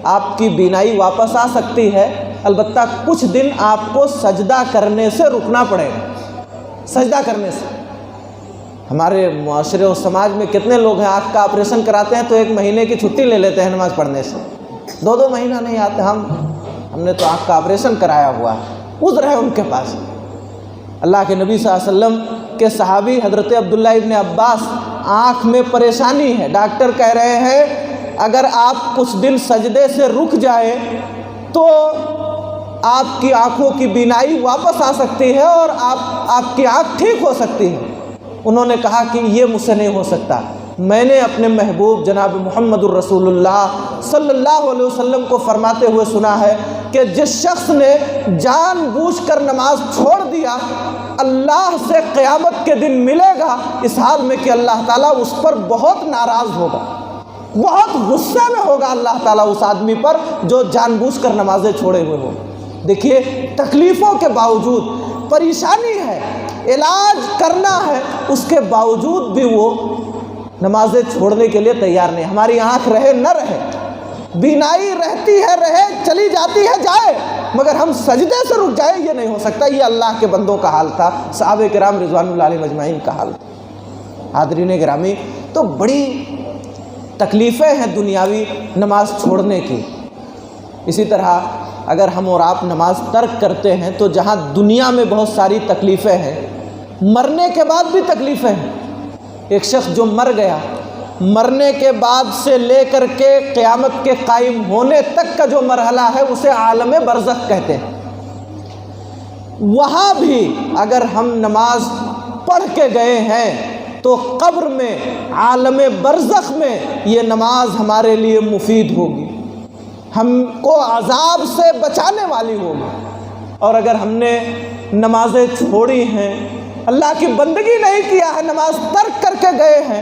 آپ کی بینائی واپس آ سکتی ہے، البتہ کچھ دن آپ کو سجدہ کرنے سے رکنا پڑے گا، سجدہ کرنے سے۔ ہمارے معاشرے اور سماج میں کتنے لوگ ہیں آنکھ کا آپریشن کراتے ہیں تو 1 مہینے کی چھٹی لے لیتے ہیں نماز پڑھنے سے، 2 مہینہ نہیں آتے۔ ہم نے تو آنکھ کا آپریشن کرایا ہوا ہے، عذر ہے ان کے پاس۔ اللہ کے نبی صلی اللہ علیہ وسلم کے صحابی حضرت عبداللہ ابن عباس، آنکھ میں پریشانی ہے، ڈاکٹر کہہ رہے ہیں اگر آپ کچھ دن سجدے سے رک جائے تو آپ کی آنکھوں کی بینائی واپس آ سکتی ہے اور آپ کی آنکھ ٹھیک ہو سکتی ہے۔ انہوں نے کہا کہ یہ مجھ سے نہیں ہو سکتا، میں نے اپنے محبوب جناب محمد الرسول اللہ صلی اللہ علیہ وسلم کو فرماتے ہوئے سنا ہے کہ جس شخص نے جان بوجھ کر نماز چھوڑ دیا، اللہ سے قیامت کے دن ملے گا اس حال میں کہ اللہ تعالیٰ اس پر بہت ناراض ہوگا، بہت غصے میں ہوگا اللہ تعالیٰ اس آدمی پر جو جان بوجھ کر نمازیں چھوڑے ہوئے ہو۔ دیکھیے، تکلیفوں کے باوجود، پریشانی ہے، علاج کرنا ہے، اس کے باوجود بھی وہ نمازیں چھوڑنے کے لیے تیار نہیں۔ ہماری آنکھ رہے نہ رہے، بینائی رہتی ہے رہے، چلی جاتی ہے جائے، مگر ہم سجدے سے رک جائیں یہ نہیں ہو سکتا۔ یہ اللہ کے بندوں کا حال تھا، صحابہ کرام رضوان اللہ علیہ مجمعین کا حال تھا۔ حاضرین گرامی، تو بڑی تکلیفیں ہیں دنیاوی نماز چھوڑنے کی۔ اسی طرح اگر ہم اور آپ نماز ترک کرتے ہیں تو جہاں دنیا میں بہت ساری تکلیفیں ہیں، مرنے کے بعد بھی تکلیفیں ہیں۔ ایک شخص جو مر گیا، مرنے کے بعد سے لے کر کے قیامت کے قائم ہونے تک کا جو مرحلہ ہے اسے عالم برزخ کہتے ہیں۔ وہاں بھی اگر ہم نماز پڑھ کے گئے ہیں تو قبر میں، عالم برزخ میں یہ نماز ہمارے لیے مفید ہوگی، ہم کو عذاب سے بچانے والی ہوگی۔ اور اگر ہم نے نمازیں چھوڑی ہیں، اللہ کی بندگی نہیں کیا ہے، نماز ترک کر کے گئے ہیں،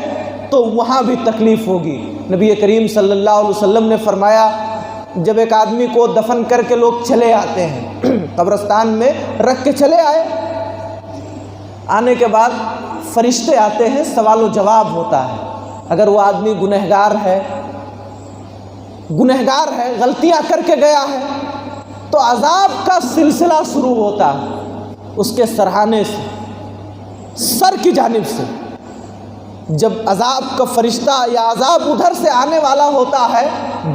تو وہاں بھی تکلیف ہوگی۔ نبی کریم صلی اللہ علیہ وسلم نے فرمایا، جب ایک آدمی کو دفن کر کے لوگ چلے آتے ہیں، قبرستان میں رکھ کے چلے آئے، آنے کے بعد فرشتے آتے ہیں، سوال و جواب ہوتا ہے۔ اگر وہ آدمی گنہگار ہے، غلطیاں کر کے گیا ہے، تو عذاب کا سلسلہ شروع ہوتا ہے اس کے سرہانے سے، سر کی جانب سے۔ جب عذاب کا فرشتہ یا عذاب ادھر سے آنے والا ہوتا ہے،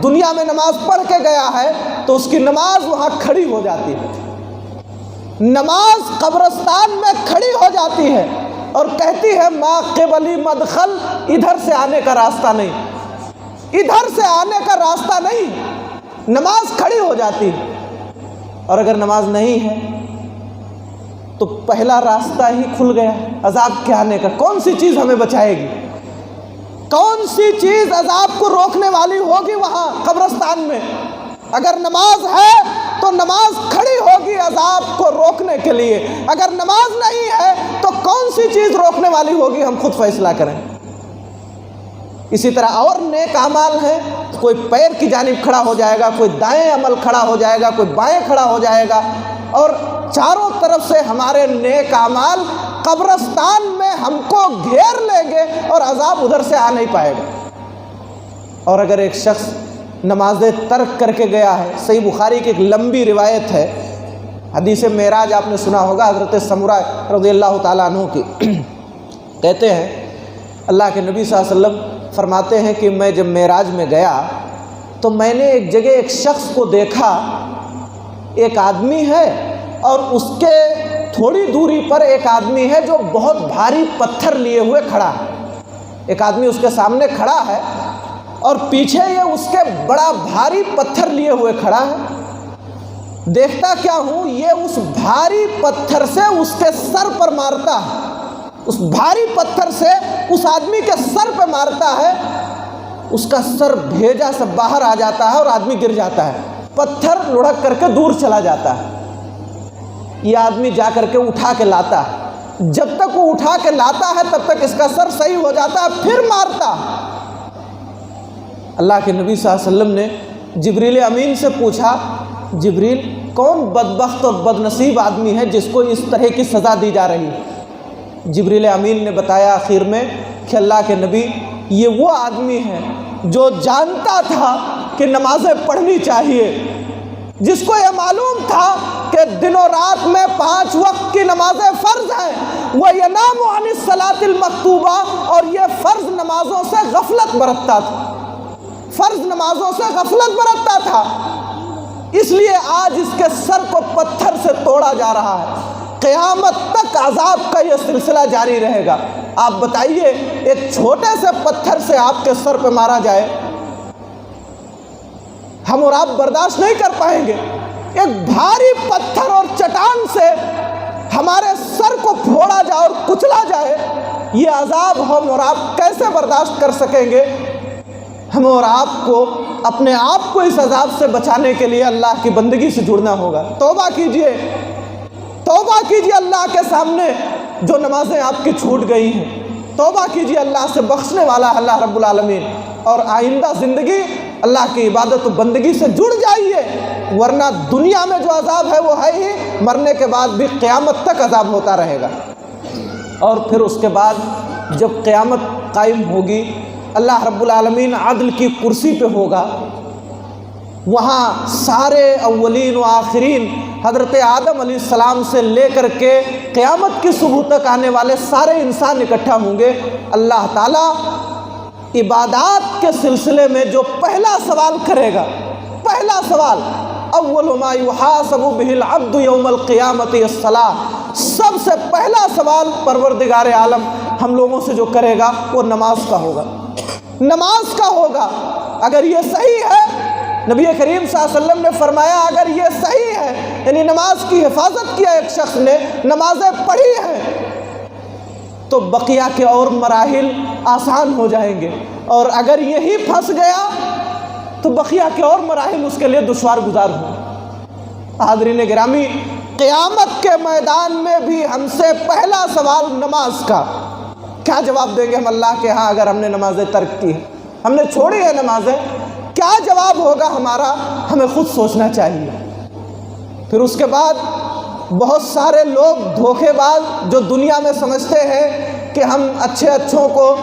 دنیا میں نماز پڑھ کے گیا ہے تو اس کی نماز وہاں کھڑی ہو جاتی ہے، نماز قبرستان میں کھڑی ہو جاتی ہے اور کہتی ہے ما قبلی مدخل، ادھر سے آنے کا راستہ نہیں، ادھر سے آنے کا راستہ نہیں، نماز کھڑی ہو جاتی ہے۔ اور اگر نماز نہیں ہے تو پہلا راستہ ہی کھل گیا عذاب کے آنے کا۔ کون سی چیز ہمیں بچائے گی؟ کون سی چیز عذاب کو روکنے والی ہوگی وہاں قبرستان میں؟ اگر نماز ہے تو نماز کھڑی ہوگی عذاب کو روکنے کے لیے، اگر نماز نہیں ہے تو کون سی چیز روکنے والی ہوگی؟ ہم خود فیصلہ کریں۔ اسی طرح اور نیک اعمال ہیں، کوئی پیر کی جانب کھڑا ہو جائے گا، کوئی دائیں عمل کھڑا ہو جائے گا، کوئی بائیں کھڑا ہو جائے گا، اور چاروں طرف سے ہمارے نیک اعمال قبرستان میں ہم کو گھیر لیں گے اور عذاب ادھر سے آ نہیں پائے گا۔ اور اگر ایک شخص نمازیں ترک کر کے گیا ہے، صحیح بخاری کی ایک لمبی روایت ہے، حدیث معراج آپ نے سنا ہوگا، حضرت سمرہ رضی اللہ تعالیٰ عنہ کی، کہتے ہیں اللہ کے نبی صلی اللہ علیہ وسلم فرماتے ہیں کہ میں جب معراج میں گیا تو میں نے ایک جگہ ایک شخص کو دیکھا، ایک آدمی ہے اور اس کے تھوڑی دوری پر ایک آدمی ہے جو بہت بھاری پتھر لیے ہوئے کھڑا ہے۔ ایک آدمی اس کے سامنے کھڑا ہے اور پیچھے یہ اس کے بڑا بھاری پتھر لیے ہوئے کھڑا ہے۔ دیکھتا کیا ہوں، یہ اس بھاری پتھر سے اس کے سر پر مارتا ہے، اس بھاری پتھر سے اس آدمی کے سر پہ مارتا ہے، اس کا سر بھیجا سے باہر آ جاتا ہے اور آدمی گر جاتا ہے، پتھر لڑک کر کے دور چلا جاتا ہے۔ یہ آدمی جا کر کے اٹھا کے لاتا ہے، جب تک وہ اٹھا کے لاتا ہے تب تک اس کا سر صحیح ہو جاتا ہے، پھر مارتا۔ اللہ کے نبی صلی اللہ علیہ وسلم نے جبریل امین سے پوچھا، جبریل کون بدبخت اور بد نصیب آدمی ہے جس کو اس طرح کی سزا دی جا رہی ہے؟ جبریل امین نے بتایا آخر میں کہ اللہ کے نبی، یہ وہ آدمی ہے جو جانتا تھا کہ نمازیں پڑھنی چاہیے، جس کو یہ معلوم تھا کہ دن و رات میں 5 وقت کی نمازیں فرض ہیں، وَيَنَامُ عَنِ الصَّلَاةِ الْمَكْتُوبَةِ، اور یہ فرض نمازوں سے غفلت برتتا تھا، فرض نمازوں سے غفلت برتتا تھا، اس لیے آج اس کے سر کو پتھر سے توڑا جا رہا ہے، قیامت تک عذاب کا یہ سلسلہ جاری رہے گا۔ آپ بتائیے ایک چھوٹے سے پتھر سے آپ کے سر پہ مارا جائے، ہم اور آپ برداشت نہیں کر پائیں گے۔ ایک بھاری پتھر اور چٹان سے ہمارے سر کو پھوڑا جائے اور کچلا جائے، یہ عذاب ہم اور آپ کیسے برداشت کر سکیں گے؟ ہم اور آپ کو اپنے آپ کو اس عذاب سے بچانے کے لیے اللہ کی بندگی سے جڑنا ہوگا۔ توبہ کیجئے، توبہ کیجئے اللہ کے سامنے جو نمازیں آپ کی چھوٹ گئی ہیں، توبہ کیجئے، اللہ سے بخشنے والا اللہ رب العالمین، اور آئندہ زندگی اللہ کی عبادت و بندگی سے جڑ جائیے، ورنہ دنیا میں جو عذاب ہے وہ ہے ہی، مرنے کے بعد بھی قیامت تک عذاب ہوتا رہے گا۔ اور پھر اس کے بعد جب قیامت قائم ہوگی، اللہ رب العالمین عدل کی کرسی پہ ہوگا، وہاں سارے اولین و آخرین حضرت آدم علیہ السلام سے لے کر کے قیامت کی صبح تک آنے والے سارے انسان اکٹھا ہوں گے۔ اللہ تعالیٰ عبادات کے سلسلے میں جو پہلا سوال کرے گا، پہلا سوال، اول ما یحاسب بہ العبد یوم القیامت الصلاۃ، سب سے پہلا سوال پروردگار عالم ہم لوگوں سے جو کرے گا وہ نماز کا ہوگا، نماز کا ہوگا۔ اگر یہ صحیح ہے، نبی کریم صلی اللہ علیہ وسلم نے فرمایا اگر یہ صحیح ہے، یعنی نماز کی حفاظت کیا ایک شخص نے، نمازیں پڑھی ہیں، تو بقیہ کے اور مراحل آسان ہو جائیں گے، اور اگر یہی پھنس گیا تو بقیہ کے اور مراحل اس کے لیے دشوار گزار ہوں۔ حاضرین گرامی، قیامت کے میدان میں بھی ہم سے پہلا سوال نماز کا، کیا جواب دیں گے ہم اللہ کے ہاں اگر ہم نے نمازیں ترک کی ہیں، ہم نے چھوڑی ہے نمازیں، کیا جواب ہوگا ہمارا؟ ہمیں خود سوچنا چاہیے۔ پھر اس کے بعد بہت سارے لوگ دھوکے باز جو دنیا میں سمجھتے ہیں کہ ہم اچھوں کو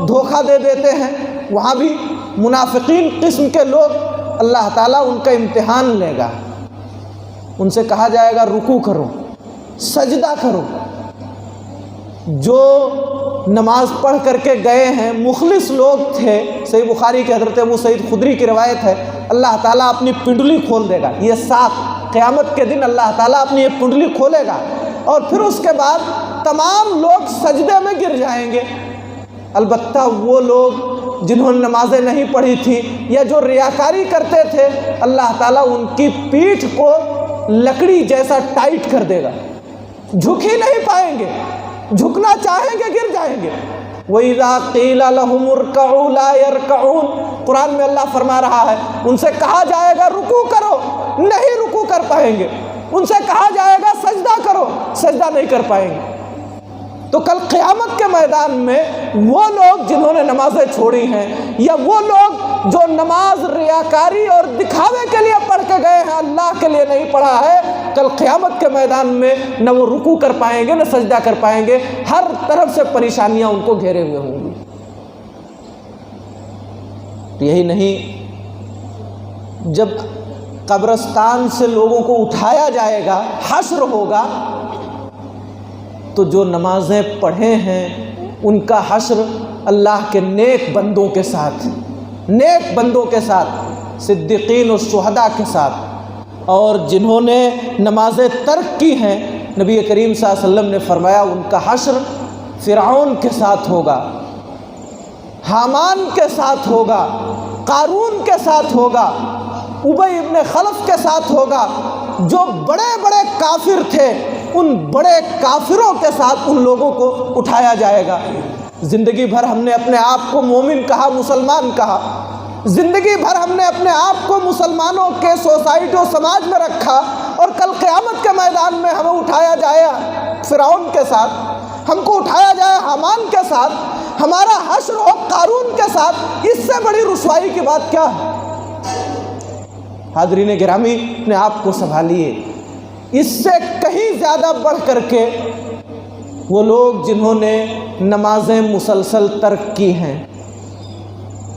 دھوکہ دے دیتے ہیں، وہاں بھی منافقین قسم کے لوگ، اللہ تعالیٰ ان کا امتحان لے گا، ان سے کہا جائے گا رکوع کرو، سجدہ کرو، جو نماز پڑھ کر کے گئے ہیں، مخلص لوگ تھے، صحیح بخاری کے حضرت ابو سعید خدری کی روایت ہے، اللہ تعالیٰ اپنی پنڈلی کھول دے گا، یہ ساتھ قیامت کے دن اللہ تعالیٰ اپنی یہ پنڈلی کھولے گا، اور پھر اس کے بعد تمام لوگ سجدے میں گر جائیں گے۔ البتہ وہ لوگ جنہوں نے نمازیں نہیں پڑھی تھی یا جو ریاکاری کرتے تھے، اللہ تعالیٰ ان کی پیٹھ کو لکڑی جیسا ٹائٹ کر دے گا، جھک ہی نہیں پائیں گے، جھکنا چاہیں گے گر جائیں گے۔ وَإِذَا قِيلَ لَهُمُ ارْكَعُوا لَا يَرْكَعُونَ، قرآن میں اللہ فرما رہا ہے ان سے کہا جائے گا رکوع کرو، نہیں رکوع کر پائیں گے، ان سے کہا جائے گا سجدہ کرو، سجدہ نہیں کر پائیں گے۔ تو کل قیامت کے میدان میں وہ لوگ جنہوں نے نمازیں چھوڑی ہیں، یا وہ لوگ جو نماز ریاکاری اور دکھاوے کے لیے پڑھ کے گئے ہیں، اللہ کے لیے نہیں پڑھا ہے، کل قیامت کے میدان میں نہ وہ رکوع کر پائیں گے نہ سجدہ کر پائیں گے، ہر طرف سے پریشانیاں ان کو گھیرے ہوئے ہوں گی۔ یہی نہیں، جب قبرستان سے لوگوں کو اٹھایا جائے گا، حشر ہوگا، تو جو نمازیں پڑھے ہیں ان کا حشر اللہ کے نیک بندوں کے ساتھ، نیک بندوں کے ساتھ، صدیقین اور شہداء کے ساتھ، اور جنہوں نے نمازیں ترک کی ہیں، نبی کریم صلی اللہ علیہ وسلم نے فرمایا ان کا حشر فرعون کے ساتھ ہوگا، حامان کے ساتھ ہوگا، قارون کے ساتھ ہوگا، ابی ابن خلف کے ساتھ ہوگا، جو بڑے بڑے کافر تھے ان بڑے کافروں کے ساتھ ان لوگوں کو اٹھایا جائے گا۔ زندگی بھر ہم نے اپنے آپ کو مومن کہا، مسلمان کہا، زندگی بھر ہم نے اپنے آپ کو مسلمانوں کے سوسائٹی و سماج میں رکھا، اور کل قیامت کے میدان میں ہمیں اٹھایا جائے فرعون کے ساتھ، ہم کو اٹھایا جائے حامان کے ساتھ، ہمارا حشر ہو قارون کے ساتھ، اس سے بڑی رسوائی کی بات کیا ہے؟ حاضرین گرامی، اپنے آپ کو سنبھالیے۔ اس سے کہیں زیادہ بڑھ کر کے وہ لوگ جنہوں نے نمازیں مسلسل ترک کی ہیں،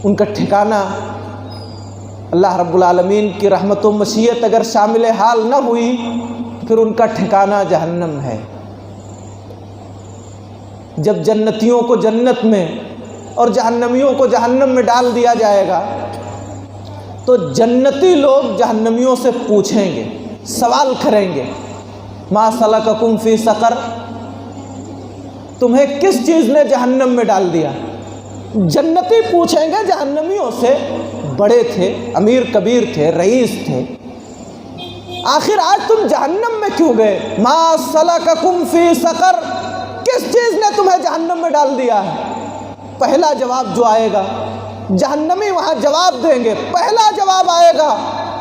ان کا ٹھکانہ اللہ رب العالمین کی رحمت و مشیت اگر شامل حال نہ ہوئی، پھر ان کا ٹھکانہ جہنم ہے۔ جب جنتیوں کو جنت میں اور جہنمیوں کو جہنم میں ڈال دیا جائے گا، تو جنتی لوگ جہنمیوں سے پوچھیں گے، سوال کریں گے، ما سلککم فی سقر، تمہیں کس چیز نے جہنم میں ڈال دیا؟ جنتی پوچھیں گے جہنمیوں سے، بڑے تھے، امیر کبیر تھے، رئیس تھے، آخر آج تم جہنم میں کیوں گئے؟ ما سلککم فی سقر، کس چیز نے تمہیں جہنم میں ڈال دیا ہے؟ پہلا جواب جو آئے گا، جہنمی وہاں جواب دیں گے، پہلا جواب آئے گا،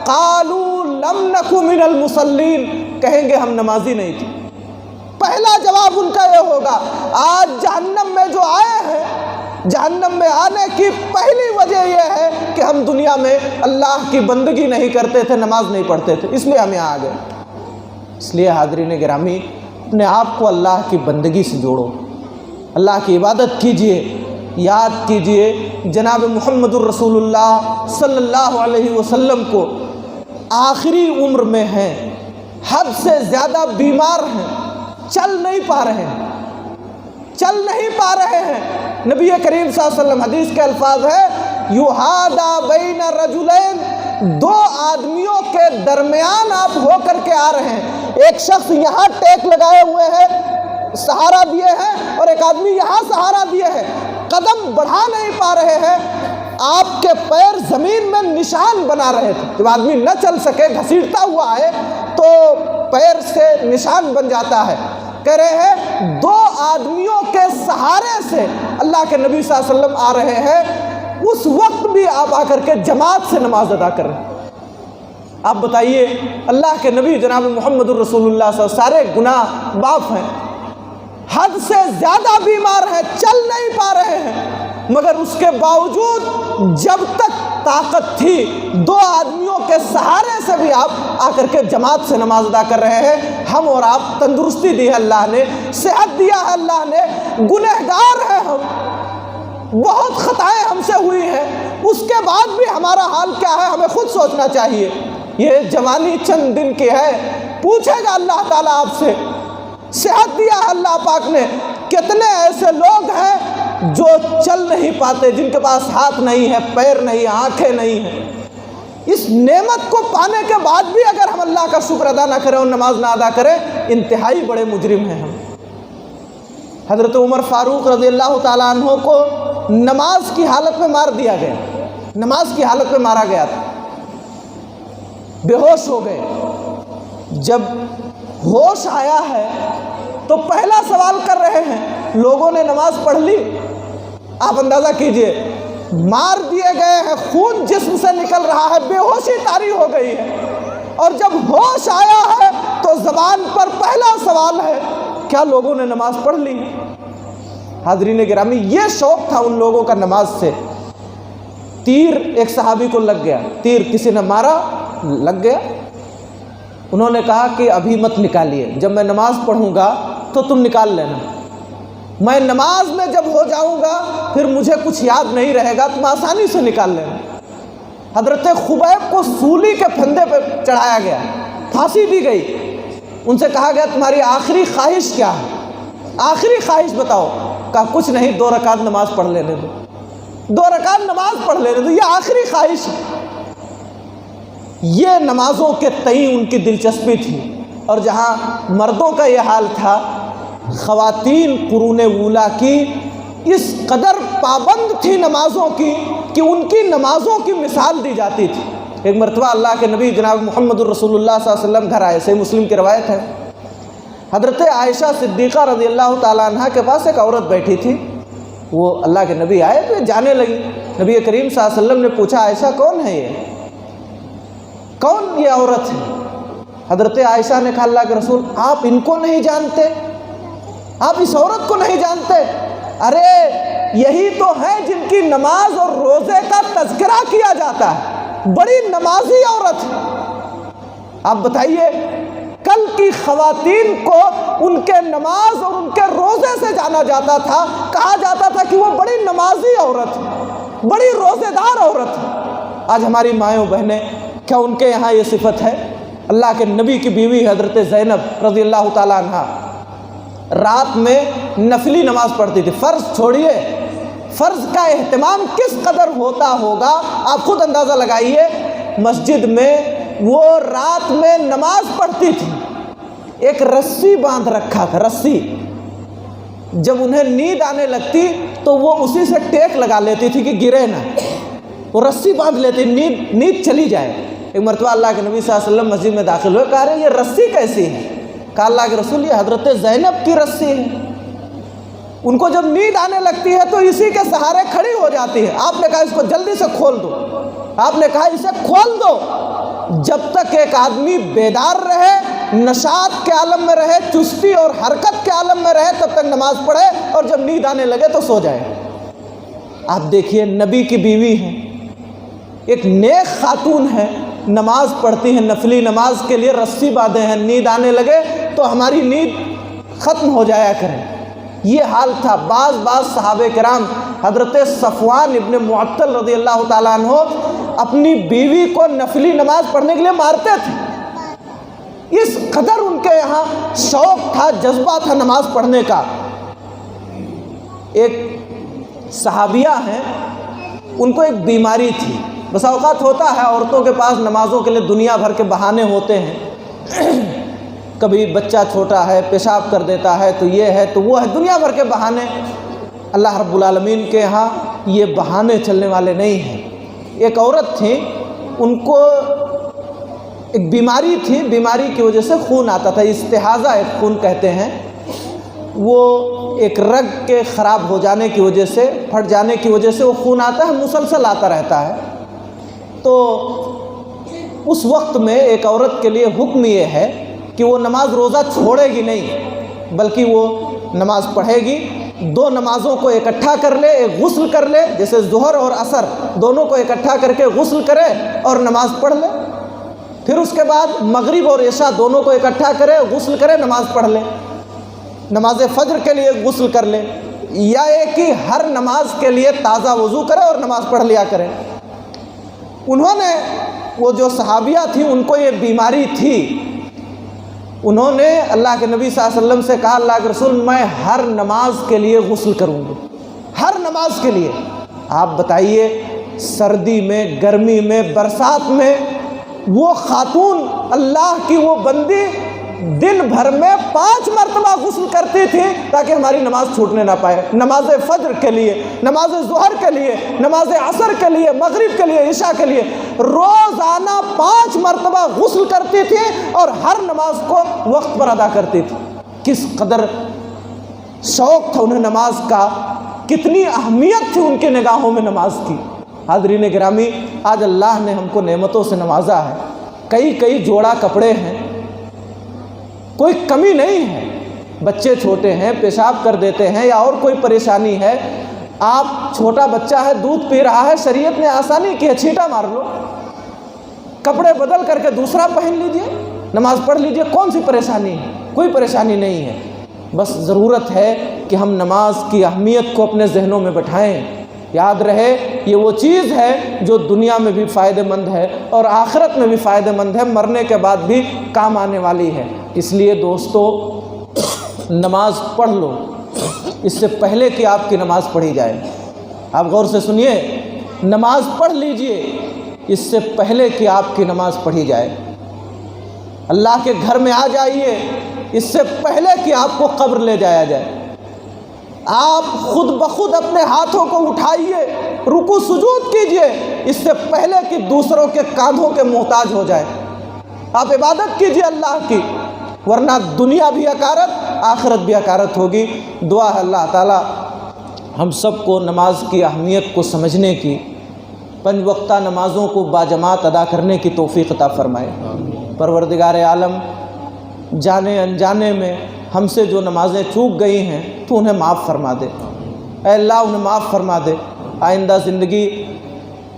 قالوا لم نک من المصلین، کہیں گے ہم نمازی نہیں تھے۔ پہلا جواب ان کا یہ ہوگا۔ آج جہنم میں جو آئے ہیں، جہنم میں آنے کی پہلی وجہ یہ ہے کہ ہم دنیا میں اللہ کی بندگی نہیں کرتے تھے، نماز نہیں پڑھتے تھے، اس لیے ہم یہاں آ گئے۔ اس لیے حاضرین گرامی، اپنے آپ کو اللہ کی بندگی سے جوڑو، اللہ کی عبادت کیجئے، یاد کیجئے جناب محمد الرسول اللہ صلی اللہ علیہ وسلم کو آخری عمر میں ہیں، حد سے زیادہ بیمار ہیں، چل نہیں پا رہے ہیں، چل نہیں پا رہے ہیں۔ نبی کریم صلی اللہ علیہ وسلم، حدیث کے الفاظ ہے، یحادا بین رجلین، دو آدمیوں کے درمیان آپ ہو کر کے آ رہے ہیں، ایک شخص یہاں ٹیک لگائے ہوئے ہیں، سہارا دیے ہیں، اور ایک آدمی یہاں سہارا دیے ہیں، قدم بڑھا نہیں پا رہے ہیں، آپ کے پیر زمین میں نشان بنا رہے تھے، جب آدمی نہ چل سکے، گھسیٹتا ہوا آئے تو پیر سے نشان بن جاتا ہے۔ کہہ رہے ہیں دو آدمیوں کے سہارے سے اللہ کے نبی صلی اللہ علیہ وسلم آ رہے ہیں، اس وقت بھی آپ آ کر کے جماعت سے نماز ادا کر رہے ہیں۔ آپ بتائیے، اللہ کے نبی جناب محمد الرسول اللہ صلی اللہ علیہ وسلم سارے گناہ معاف ہیں، حد سے زیادہ بیمار ہیں، چل نہیں پا رہے ہیں، مگر اس کے باوجود جب تک طاقت تھی، دو آدمیوں کے سہارے سے بھی آپ آ کر کے جماعت سے نماز ادا کر رہے ہیں۔ ہم اور آپ تندرستی دی ہے اللہ نے، صحت دیا ہے اللہ نے، گنہگار ہیں ہم، بہت خطائیں ہم سے ہوئی ہیں، اس کے بعد بھی ہمارا حال کیا ہے ہمیں خود سوچنا چاہیے۔ یہ جوانی چند دن کی ہے، پوچھے گا اللہ تعالیٰ آپ سے، صحت دیا ہے اللہ پاک نے کہ کتنے ایسے لوگ ہیں جو چل نہیں پاتے، جن کے پاس ہاتھ نہیں ہے، پیر نہیں، آنکھیں نہیں ہیں۔ اس نعمت کو پانے کے بعد بھی اگر ہم اللہ کا شکر ادا نہ کریں اور نماز نہ ادا کریں، انتہائی بڑے مجرم ہیں ہم۔ حضرت عمر فاروق رضی اللہ تعالیٰ عنہ کو نماز کی حالت میں مار دیا گیا، نماز کی حالت میں مارا گیا تھا، بے ہوش ہو گئے۔ جب ہوش آیا ہے تو پہلا سوال کر رہے ہیں، لوگوں نے نماز پڑھ لی؟ آپ اندازہ کیجئے، مار دیے گئے ہیں، خون جسم سے نکل رہا ہے، بے ہوشی طاری ہو گئی ہے، اور جب ہوش آیا ہے تو زبان پر پہلا سوال ہے، کیا لوگوں نے نماز پڑھ لی؟ حاضرین گرامی، یہ شوق تھا ان لوگوں کا نماز سے۔ تیر ایک صحابی کو لگ گیا، تیر کسی نے مارا، لگ گیا۔ انہوں نے کہا کہ ابھی مت نکالیے، جب میں نماز پڑھوں گا تو تم نکال لینا، میں نماز میں جب ہو جاؤں گا پھر مجھے کچھ یاد نہیں رہے گا، تم آسانی سے نکال لینا۔ حضرت خبیب کو سولی کے پھندے پہ چڑھایا گیا، پھانسی دی گئی۔ ان سے کہا گیا تمہاری آخری خواہش کیا ہے، آخری خواہش بتاؤ؟ کہا کچھ نہیں، 2 رکعت نماز پڑھ لینے دو، 2 رکعت نماز پڑھ لینے دو، یہ آخری خواہش ہے۔ یہ نمازوں کے تئیں ان کی دلچسپی تھی، اور جہاں مردوں کا یہ حال تھا، خواتین قرون اولیٰ کی اس قدر پابند تھی نمازوں کی کہ ان کی نمازوں کی مثال دی جاتی تھی۔ ایک مرتبہ اللہ کے نبی جناب محمد الرسول اللہ صلی اللہ علیہ وسلم گھر آئے، صحیح مسلم کی روایت ہے۔ حضرت عائشہ صدیقہ رضی اللہ تعالیٰ عنہ کے پاس ایک عورت بیٹھی تھی، وہ اللہ کے نبی آئے تو جانے لگی۔ نبی کریم صلی اللہ علیہ وسلم نے پوچھا، عائشہ کون ہے یہ، کون یہ عورت ہے؟ حضرت عائشہ نے کہا، اللہ کے رسول آپ ان کو نہیں جانتے، آپ اس عورت کو نہیں جانتے؟ ارے یہی تو ہے جن کی نماز اور روزے کا تذکرہ کیا جاتا ہے، بڑی نمازی عورت ہے۔ آپ بتائیے، کل کی خواتین کو ان کے نماز اور ان کے روزے سے جانا جاتا تھا، کہا جاتا تھا کہ وہ بڑی نمازی عورت ہے، بڑی روزے دار عورت ہے۔ آج ہماری مائیں بہنیں، کیا ان کے یہاں یہ صفت ہے؟ اللہ کے نبی کی بیوی حضرت زینب رضی اللہ تعالیٰ عنہ رات میں نفلی نماز پڑھتی تھی، فرض چھوڑیے، فرض کا اہتمام کس قدر ہوتا ہوگا آپ خود اندازہ لگائیے۔ مسجد میں وہ رات میں نماز پڑھتی تھی، ایک رسی باندھ رکھا تھا، رسی، جب انہیں نیند آنے لگتی تو وہ اسی سے ٹیک لگا لیتی تھی کہ گرے نہ، وہ رسی باندھ لیتی، نیند چلی جائے۔ ایک مرتبہ اللہ کے نبی صلی اللہ علیہ وسلم مسجد میں داخل ہوئے، کہا رہے یہ رسی کیسی ہے؟ کہا اللہ کے رسول یہ حضرت زینب کی رسی ہے، ان کو جب نیند آنے لگتی ہے تو اسی کے سہارے کھڑی ہو جاتی ہے۔ آپ نے کہا اس کو جلدی سے کھول دو، آپ نے کہا اسے کھول دو، جب تک ایک آدمی بیدار رہے، نشاط کے عالم میں رہے، چستی اور حرکت کے عالم میں رہے، تب تک نماز پڑھے، اور جب نیند آنے لگے تو سو جائے۔ آپ دیکھیے، نبی کی بیوی ہے، ایک نیک خاتون ہے، نماز پڑھتی ہیں، نفلی نماز کے لیے رسی باندھے ہیں، نیند آنے لگے تو ہماری نیند ختم ہو جایا کرے۔ یہ حال تھا۔ بعض صحابہ کرام، حضرت صفوان ابن معطل رضی اللہ تعالیٰ عنہ اپنی بیوی کو نفلی نماز پڑھنے کے لیے مارتے تھے، اس قدر ان کے یہاں شوق تھا، جذبہ تھا نماز پڑھنے کا۔ ایک صحابیہ ہیں، ان کو ایک بیماری تھی۔ بس اوقات ہوتا ہے عورتوں کے پاس نمازوں کے لیے دنیا بھر کے بہانے ہوتے ہیں، کبھی بچہ چھوٹا ہے، پیشاب کر دیتا ہے، تو یہ ہے تو وہ ہے، دنیا بھر کے بہانے۔ اللہ رب العالمین کے ہاں یہ بہانے چلنے والے نہیں ہیں۔ ایک عورت تھی، ان کو ایک بیماری تھی، بیماری کی وجہ سے خون آتا تھا، استحاضہ ایک خون کہتے ہیں، وہ ایک رگ کے خراب ہو جانے کی وجہ سے، پھٹ جانے کی وجہ سے وہ خون آتا ہے، مسلسل آتا رہتا ہے۔ تو اس وقت میں ایک عورت کے لیے حکم یہ ہے کہ وہ نماز روزہ چھوڑے گی نہیں، بلکہ وہ نماز پڑھے گی، 2 نمازوں کو اکٹھا کر لے، ایک غسل کر لے، جیسے ظہر اور عصر دونوں کو اکٹھا کر کے غسل کرے اور نماز پڑھ لے، پھر اس کے بعد مغرب اور عشاء دونوں کو اکٹھا کرے، غسل کرے، نماز پڑھ لے، نماز فجر کے لیے غسل کر لے، یا ایک ہی ہر نماز کے لیے تازہ وضو کرے اور نماز پڑھ لیا کرے۔ انہوں نے، وہ جو صحابیہ تھی، ان کو یہ بیماری تھی، انہوں نے اللہ کے نبی صلی اللہ علیہ وسلم سے کہا اللہ کے رسول میں ہر نماز کے لیے غسل کروں گی، ہر نماز کے لیے۔ آپ بتائیے سردی میں، گرمی میں، برسات میں وہ خاتون اللہ کی وہ بندی دن بھر میں 5 مرتبہ غسل کرتی تھی تاکہ ہماری نماز چھوٹنے نہ پائے۔ نماز فجر کے لیے، نماز ظہر کے لیے، نماز عصر کے لیے، مغرب کے لیے، عشاء کے لیے روزانہ 5 مرتبہ غسل کرتی تھی اور ہر نماز کو وقت پر ادا کرتی تھی۔ کس قدر شوق تھا انہیں نماز کا، کتنی اہمیت تھی ان کی نگاہوں میں نماز کی۔ حاضرین گرامی، آج اللہ نے ہم کو نعمتوں سے نوازا ہے، کئی جوڑا کپڑے ہیں، کوئی کمی نہیں ہے۔ بچے چھوٹے ہیں، پیشاب کر دیتے ہیں یا اور کوئی پریشانی ہے، آپ چھوٹا بچہ ہے دودھ پی رہا ہے، شریعت نے آسانی کی ہے، چھینٹا مار لو، کپڑے بدل کر کے دوسرا پہن لیجئے، نماز پڑھ لیجئے، کون سی پریشانی ہے؟ کوئی پریشانی نہیں ہے۔ بس ضرورت ہے کہ ہم نماز کی اہمیت کو اپنے ذہنوں میں بٹھائیں۔ یاد رہے یہ وہ چیز ہے جو دنیا میں بھی فائدہ مند ہے اور آخرت میں بھی فائدہ مند ہے، مرنے کے بعد بھی کام آنے والی ہے۔ اس لیے دوستو نماز پڑھ لو اس سے پہلے کہ آپ کی نماز پڑھی جائے۔ آپ غور سے سنیے، نماز پڑھ لیجئے اس سے پہلے کہ آپ کی نماز پڑھی جائے۔ اللہ کے گھر میں آ جائیے اس سے پہلے کہ آپ کو قبر لے جایا جائے۔ آپ خود بخود اپنے ہاتھوں کو اٹھائیے، رکوع سجود کیجئے اس سے پہلے کہ دوسروں کے کاندھوں کے محتاج ہو جائے۔ آپ عبادت کیجئے اللہ کی، ورنہ دنیا بھی حقارت، آخرت بھی حقارت ہوگی۔ دعا ہے اللہ تعالی ہم سب کو نماز کی اہمیت کو سمجھنے کی، 5 وقتہ نمازوں کو باجماعت ادا کرنے کی توفیق عطا فرمائے۔ پروردگار عالم، جانے انجانے میں ہم سے جو نمازیں چوک گئی ہیں تو انہیں معاف فرما دے، اے اللہ انہیں معاف فرما دے، آئندہ زندگی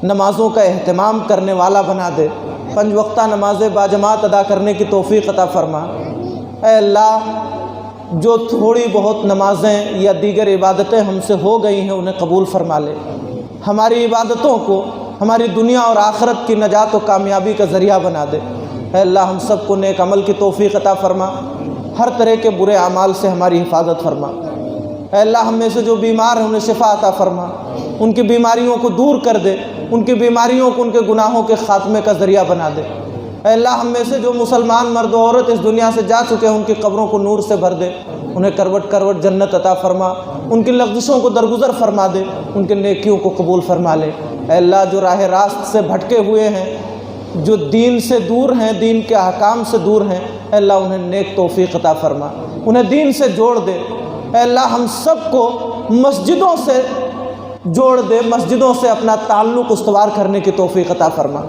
نمازوں کا اہتمام کرنے والا بنا دے، 5 وقتہ نمازیں باجماعت ادا کرنے کی توفیق عطا فرما۔ اے اللہ جو تھوڑی بہت نمازیں یا دیگر عبادتیں ہم سے ہو گئی ہیں انہیں قبول فرما لے، ہماری عبادتوں کو ہماری دنیا اور آخرت کی نجات و کامیابی کا ذریعہ بنا دے۔ اے اللہ ہم سب کو نیک عمل کی توفیق عطا فرما، ہر طرح کے برے اعمال سے ہماری حفاظت فرما۔ اے اللہ ہم میں سے جو بیمار ہیں انہیں شفا عطا فرما، ان کی بیماریوں کو دور کر دے، ان کی بیماریوں کو ان کے گناہوں کے خاتمے کا ذریعہ بنا دے۔ اے اللہ ہم میں سے جو مسلمان مرد و عورت اس دنیا سے جا چکے ہیں ان کی قبروں کو نور سے بھر دے، انہیں کروٹ کروٹ جنت عطا فرما، ان کی لغزشوں کو درگزر فرما دے، ان کے نیکیوں کو قبول فرما لے۔ اے اللہ جو راہ راست سے بھٹکے ہوئے ہیں، جو دین سے دور ہیں، دین کے احکام سے دور ہیں، اے اللہ انہیں نیک توفیق عطا فرما، انہیں دین سے جوڑ دے۔ اے اللہ ہم سب کو مسجدوں سے جوڑ دے، مسجدوں سے اپنا تعلق استوار کرنے کی توفیق عطا فرما۔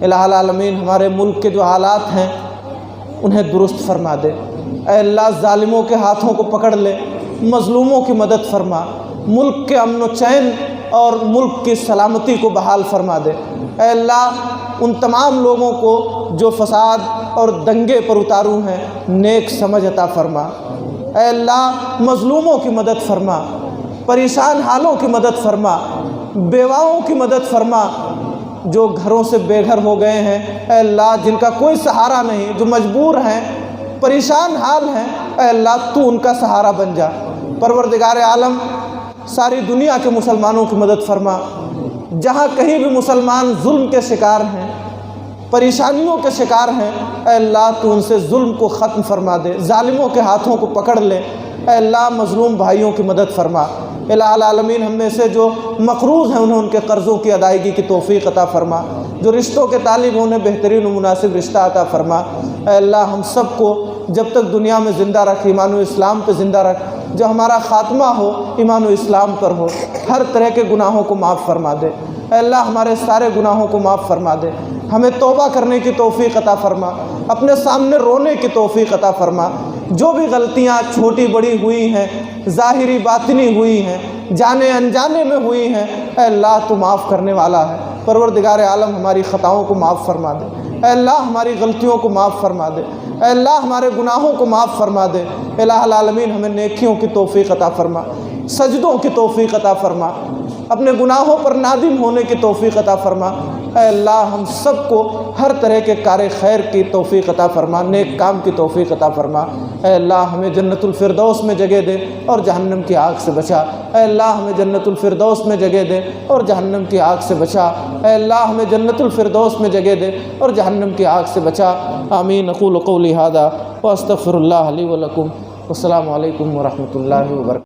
الہ العالمین ہمارے ملک کے جو حالات ہیں انہیں درست فرما دے۔ اے اللہ ظالموں کے ہاتھوں کو پکڑ لے، مظلوموں کی مدد فرما، ملک کے امن و چین اور ملک کی سلامتی کو بحال فرما دے۔ اے اللہ ان تمام لوگوں کو جو فساد اور دنگے پر اتارو ہیں نیک سمجھ عطا فرما۔ اے اللہ مظلوموں کی مدد فرما، پریشان حالوں کی مدد فرما، بیواؤں کی مدد فرما، جو گھروں سے بے گھر ہو گئے ہیں اے اللہ، جن کا کوئی سہارا نہیں، جو مجبور ہیں، پریشان حال ہیں، اے اللہ تو ان کا سہارا بن جا۔ پروردگار عالم ساری دنیا کے مسلمانوں کی مدد فرما، جہاں کہیں بھی مسلمان ظلم کے شکار ہیں، پریشانیوں کے شکار ہیں، اے اللہ تو ان سے ظلم کو ختم فرما دے، ظالموں کے ہاتھوں کو پکڑ لے۔ اے اللہ مظلوم بھائیوں کی مدد فرما۔ الہ العالمین ہم میں سے جو مقروض ہیں انہیں ان کے قرضوں کی ادائیگی کی توفیق عطا فرما، جو رشتوں کے طالب انہیں بہترین و مناسب رشتہ عطا فرما۔ اے اللہ ہم سب کو جب تک دنیا میں زندہ رکھ، ایمان و اسلام پہ زندہ رکھ، جو ہمارا خاتمہ ہو ایمان و اسلام پر ہو، ہر طرح کے گناہوں کو معاف فرما دے۔ اے اللہ ہمارے سارے گناہوں کو معاف فرما دے، ہمیں توبہ کرنے کی توفیق عطا فرما، اپنے سامنے رونے کی توفیق عطا فرما۔ جو بھی غلطیاں چھوٹی بڑی ہوئی ہیں، ظاہری باطنی ہوئی ہیں، جانے انجانے میں ہوئی ہیں، اے اللہ تو معاف کرنے والا ہے۔ پروردگار عالم ہماری خطاؤں کو معاف فرما دے، اے اللہ ہماری غلطیوں کو معاف فرما دے، اے اللہ ہمارے گناہوں کو معاف فرما دے۔ الہ العالمین ہمیں نیکیوں کی توفیق عطا فرما، سجدوں کی توفیق عطا فرما، اپنے گناہوں پر نادم ہونے کی توفیق عطا فرما۔ اے اللہ ہم سب کو ہر طرح کے کار خیر کی توفیق عطا فرما، نیک کام کی توفیق عطا فرما۔ اے اللہ ہمیں جنت الفردوس میں جگہ دے اور جہنم کی آگ سے بچا۔ اے اللہ ہمیں جنت الفردوس میں جگہ دے اور جہنم کی آگ سے بچا۔ اے اللہ ہمیں جنت الفردوس میں جگہ دے اور جہنم کی آگ سے بچا۔ آمین۔ اقول قولی ھذا واستغفر اللہ لی ولکم۔ السلام علیکم ورحمۃ اللہ وبرکاتہ۔